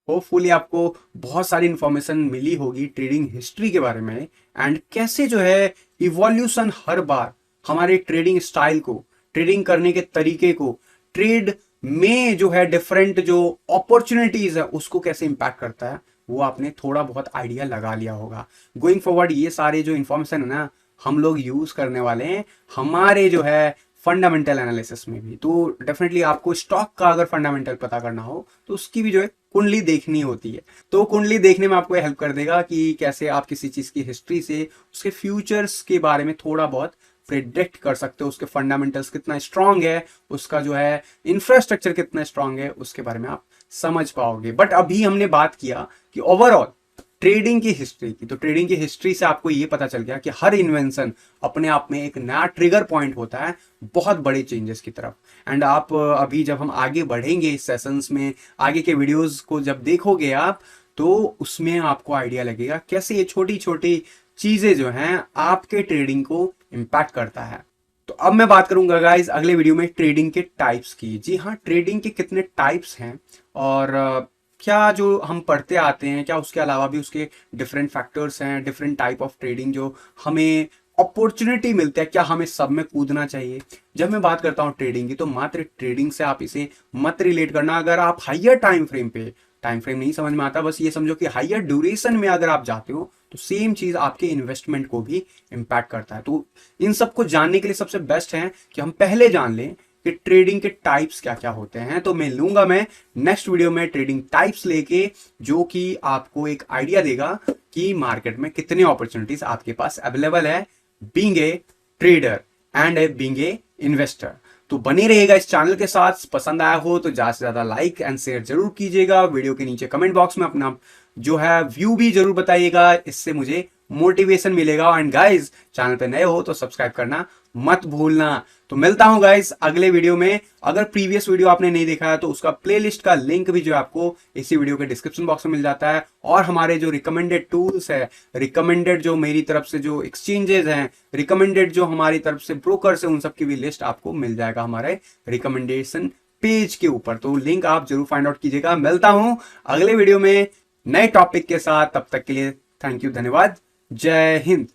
होपफुली आपको बहुत सारी इंफॉर्मेशन मिली होगी ट्रेडिंग हिस्ट्री के बारे में एंड कैसे जो है इवोल्यूशन हर बार हमारे ट्रेडिंग स्टाइल को, ट्रेडिंग करने के तरीके को, ट्रेड में जो है डिफरेंट जो अपॉर्चुनिटीज है उसको कैसे इंपैक्ट करता है, वो आपने थोड़ा बहुत आइडिया लगा लिया होगा। गोइंग फॉरवर्ड ये सारे जो इंफॉर्मेशन है ना हम लोग यूज करने वाले हैं हमारे जो है फंडामेंटल एनालिसिस में भी। तो डेफिनेटली आपको स्टॉक का अगर फंडामेंटल पता करना हो तो उसकी भी जो है कुंडली देखनी होती है। तो कुंडली देखने में आपको हेल्प कर देगा कि कैसे आप किसी चीज की हिस्ट्री से उसके फ्यूचर्स के बारे में थोड़ा बहुत प्रिडिक्ट कर सकते हो, उसके फंडामेंटल्स कितना स्ट्रांग है, उसका जो है इंफ्रास्ट्रक्चर कितना स्ट्रांग है, उसके बारे में आप समझ पाओगे। बट अभी हमने बात किया कि ओवरऑल ट्रेडिंग की हिस्ट्री की, तो ट्रेडिंग की हिस्ट्री से आपको ये पता चल गया कि हर इन्वेंशन अपने आप में एक नया ट्रिगर पॉइंट होता है बहुत बड़े चेंजेस की तरफ। एंड आप अभी जब हम आगे बढ़ेंगे इस सेशंस में, आगे के वीडियोस को जब देखोगे आप, तो उसमें आपको आइडिया लगेगा कैसे ये छोटी छोटी चीजें जो हैं आपके ट्रेडिंग को इम्पैक्ट करता है। तो अब मैं बात करूंगा गाइज अगले वीडियो में ट्रेडिंग के टाइप्स की। जी हाँ, ट्रेडिंग के कितने टाइप्स हैं और क्या जो हम पढ़ते आते हैं, क्या उसके अलावा भी उसके डिफरेंट फैक्टर्स हैं, डिफरेंट टाइप ऑफ ट्रेडिंग जो हमें अपॉर्चुनिटी मिलता है, क्या हमें सब में कूदना चाहिए। जब मैं बात करता हूँ ट्रेडिंग की, तो मात्र ट्रेडिंग से आप इसे मत रिलेट करना। अगर आप हाइयर टाइम फ्रेम पे, टाइम फ्रेम नहीं समझ में आता, बस ये समझो कि हाइयर ड्यूरेशन में अगर आप जाते हो तो सेम चीज आपके इन्वेस्टमेंट को भी इम्पैक्ट करता है। तो इन सबको जानने के लिए सबसे बेस्ट है कि हम पहले जान लें कि ट्रेडिंग के टाइप्स क्या क्या होते हैं। तो मैं लूंगा मैं नेक्स्ट वीडियो में ट्रेडिंग टाइप्स लेके, जो कि आपको एक आइडिया देगा कि मार्केट में कितने अपॉर्चुनिटीज आपके पास अवेलेबल है being a trader and being a investor. तो बने रहेगा इस चैनल के साथ। पसंद आया हो तो ज्यादा से ज्यादा लाइक एंड शेयर जरूर कीजिएगा। वीडियो के नीचे कमेंट बॉक्स में अपना जो है व्यू भी जरूर बताइएगा, इससे मुझे मोटिवेशन मिलेगा। एंड गाइज चैनल पे नए हो तो सब्सक्राइब करना मत भूलना। तो मिलता हूं गाइज अगले वीडियो में। अगर प्रीवियस वीडियो आपने नहीं देखा है तो उसका प्लेलिस्ट का लिंक भी जो आपको इसी वीडियो के डिस्क्रिप्शन बॉक्स में मिल जाता है, और हमारे जो रिकमेंडेड टूल्स है, रिकमेंडेड जो मेरी तरफ से जो एक्सचेंजेस हैं, रिकमेंडेड जो हमारी तरफ से ब्रोकर्स है, उन सब की भी लिस्ट आपको मिल जाएगा हमारे रिकमेंडेशन पेज के ऊपर। तो लिंक आप जरूर फाइंड आउट कीजिएगा। मिलता हूं अगले वीडियो में नए टॉपिक के साथ, तब तक के लिए थैंक यू, धन्यवाद, जय हिंद।